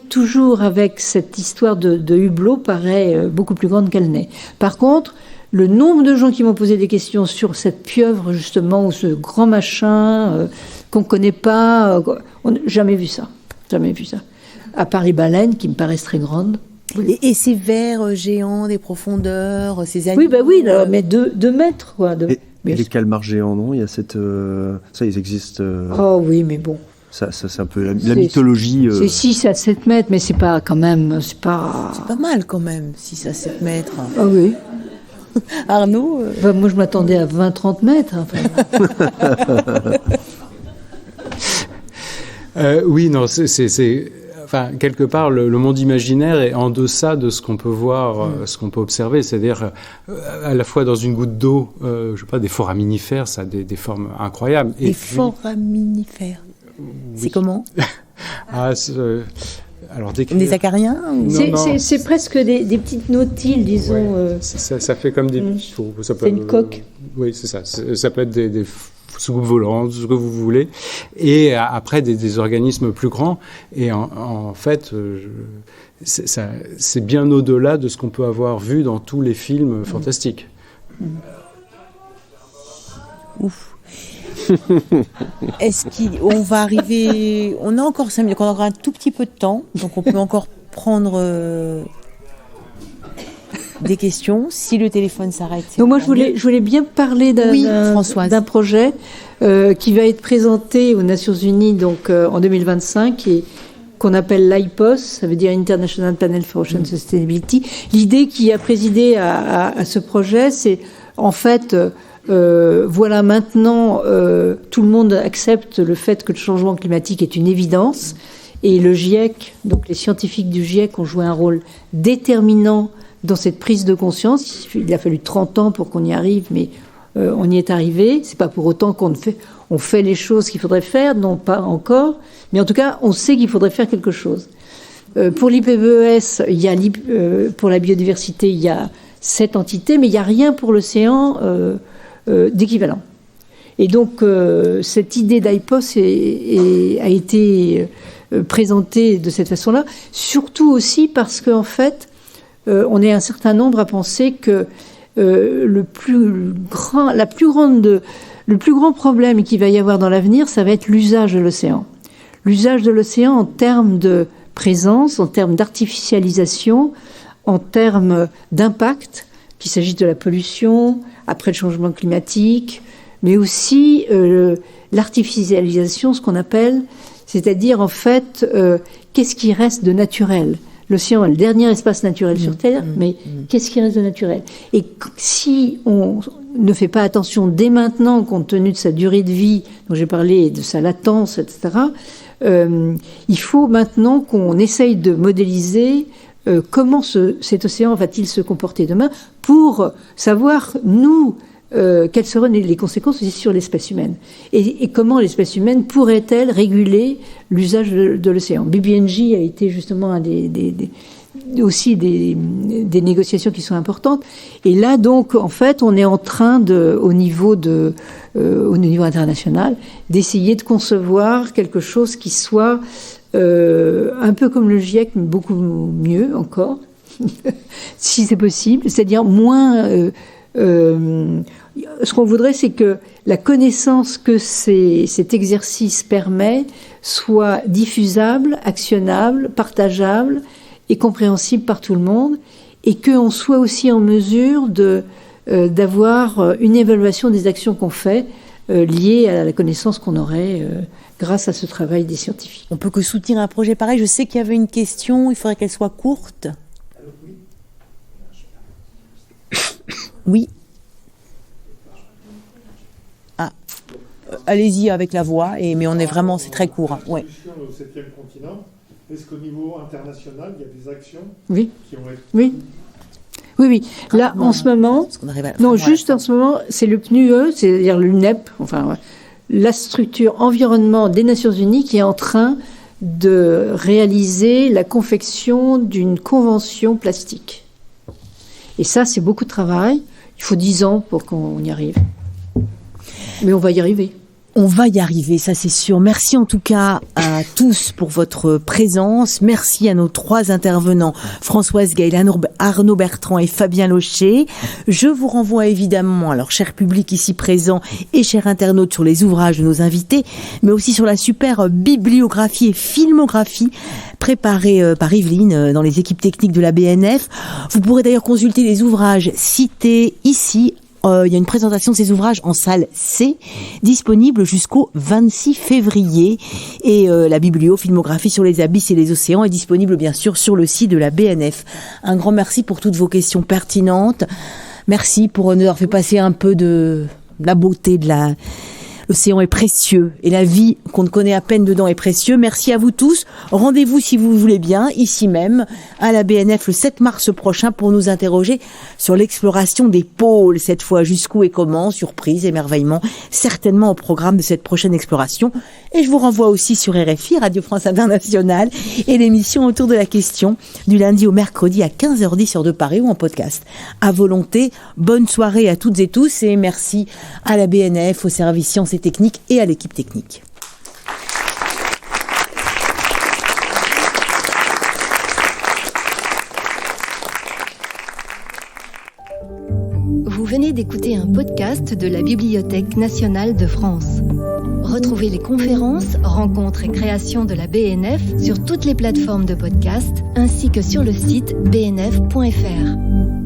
toujours avec cette histoire de hublot, paraît beaucoup plus grande qu'elle n'est. Par contre, le nombre de gens qui m'ont posé des questions sur cette pieuvre, justement, ou ce grand machin qu'on ne connaît pas, on n'a jamais vu ça. Jamais vu ça. À part les baleines, qui me paraissent très grandes. Et ces vers géants, des profondeurs, ces animaux... Oui, là, mais 2 mètres, quoi. Et les calmars géants, non? Il y a cette... ça, ils existent... Oh oui, mais bon. Ça c'est un peu la mythologie... C'est 6 à 7 mètres, mais c'est pas quand même... C'est pas mal, quand même, 6 à 7 mètres. Ah oui. Arnaud moi, je m'attendais à 20-30 mètres. Oui, non, enfin, quelque part, le monde imaginaire est en deçà de ce qu'on peut voir, ce qu'on peut observer. C'est-à-dire, à la fois dans une goutte d'eau, je sais pas, des foraminifères, ça a des formes incroyables. Des foraminifères. Oui. C'est comment? Alors, des acariens c'est presque des petites nautiles, disons. Ouais, ça fait comme des... C'est une coque. Oui, c'est ça. Ça peut être des soucoupes volantes, ce que vous voulez. Et après, des organismes plus grands. Et en fait, c'est bien au-delà de ce qu'on peut avoir vu dans tous les films fantastiques. Ouf. Est-ce qu'on va arriver... On a encore 5 minutes, on aura un tout petit peu de temps, donc on peut encore prendre des questions, si le téléphone s'arrête. Donc moi, je voulais bien parler d'un projet qui va être présenté aux Nations Unies donc, en 2025 et qu'on appelle l'IPOS, ça veut dire International Panel for Ocean Sustainability. L'idée qui a présidé à ce projet, c'est en fait... voilà, maintenant, tout le monde accepte le fait que le changement climatique est une évidence. Et le GIEC, donc les scientifiques du GIEC ont joué un rôle déterminant dans cette prise de conscience. Il a fallu 30 ans pour qu'on y arrive, mais on y est arrivé. C'est pas pour autant on fait les choses qu'il faudrait faire, non pas encore, mais en tout cas, on sait qu'il faudrait faire quelque chose. Pour l'IPBES, pour la biodiversité, il y a 7 entités, mais il n'y a rien pour l'océan d'équivalent. Et donc, cette idée d'IPOS a été présentée de cette façon-là, surtout aussi parce qu'en fait, on est un certain nombre à penser que le plus grand problème qu'il va y avoir dans l'avenir, ça va être l'usage de l'océan. L'usage de l'océan en termes de présence, en termes d'artificialisation, en termes d'impact, qu'il s'agisse de la pollution, après le changement climatique, mais aussi l'artificialisation, ce qu'on appelle, c'est-à-dire en fait, qu'est-ce qui reste de naturel ? L'océan est le dernier espace naturel sur Terre, mais qu'est-ce qui reste de naturel ? Et si on ne fait pas attention dès maintenant, compte tenu de sa durée de vie, dont j'ai parlé, de sa latence, etc., il faut maintenant qu'on essaye de modéliser comment cet océan va-t-il se comporter demain pour savoir, nous, quelles seraient les conséquences aussi sur l'espèce humaine et comment l'espèce humaine pourrait-elle réguler l'usage de l'océan. BBNJ a été justement aussi des négociations qui sont importantes. Et là, donc, en fait, on est en train au niveau international, d'essayer de concevoir quelque chose qui soit un peu comme le GIEC, mais beaucoup mieux encore, si c'est possible, c'est-à-dire moins... ce qu'on voudrait, c'est que la connaissance que cet exercice permet soit diffusable, actionnable, partageable et compréhensible par tout le monde, et qu'on soit aussi en mesure d'avoir une évaluation des actions qu'on fait liées à la connaissance qu'on aurait grâce à ce travail des scientifiques. On peut que soutenir un projet pareil. Je sais qu'il y avait une question, il faudrait qu'elle soit courte. Oui. Allez-y avec la voix, mais on est vraiment, c'est très court. Ouais. Au 7e continent, est-ce qu'au niveau international, il y a des actions qui ont été... Oui. Là, en ce moment, en ce moment, c'est le PNUE, c'est-à-dire l'UNEP, la structure environnement des Nations Unies qui est en train de réaliser la confection d'une convention plastique. Et ça, c'est beaucoup de travail. Il faut 10 ans pour qu'on y arrive. Mais on va y arriver. On va y arriver, ça c'est sûr. Merci en tout cas à tous pour votre présence. Merci à nos 3 intervenants, Françoise Gaël, Arnaud Bertrand et Fabien Locher. Je vous renvoie évidemment, alors cher public ici présent et chers internautes, sur les ouvrages de nos invités, mais aussi sur la super bibliographie et filmographie préparée par Yveline dans les équipes techniques de la BNF. Vous pourrez d'ailleurs consulter les ouvrages cités ici. Il y a une présentation de ces ouvrages en salle C, disponible jusqu'au 26 février. Et la filmographie sur les abysses et les océans est disponible bien sûr sur le site de la BNF. Un grand merci pour toutes vos questions pertinentes. Merci pour nous avoir fait passer un peu de la beauté de l'océan est précieux et la vie qu'on ne connaît à peine dedans est précieux. Merci à vous tous. Rendez-vous si vous voulez bien, ici même, à la BNF le 7 mars prochain pour nous interroger sur l'exploration des pôles. Cette fois, jusqu'où et comment, surprise, émerveillement, certainement au programme de cette prochaine exploration. Et je vous renvoie aussi sur RFI, Radio France Internationale, et l'émission Autour de la question, du lundi au mercredi à 15h10 sur de Paris ou en podcast. À volonté, bonne soirée à toutes et tous et merci à la BNF, au service sciences et techniques et à l'équipe technique. Vous venez d'écouter un podcast de la Bibliothèque nationale de France. Retrouvez les conférences, rencontres et créations de la BNF sur toutes les plateformes de podcast ainsi que sur le site bnf.fr.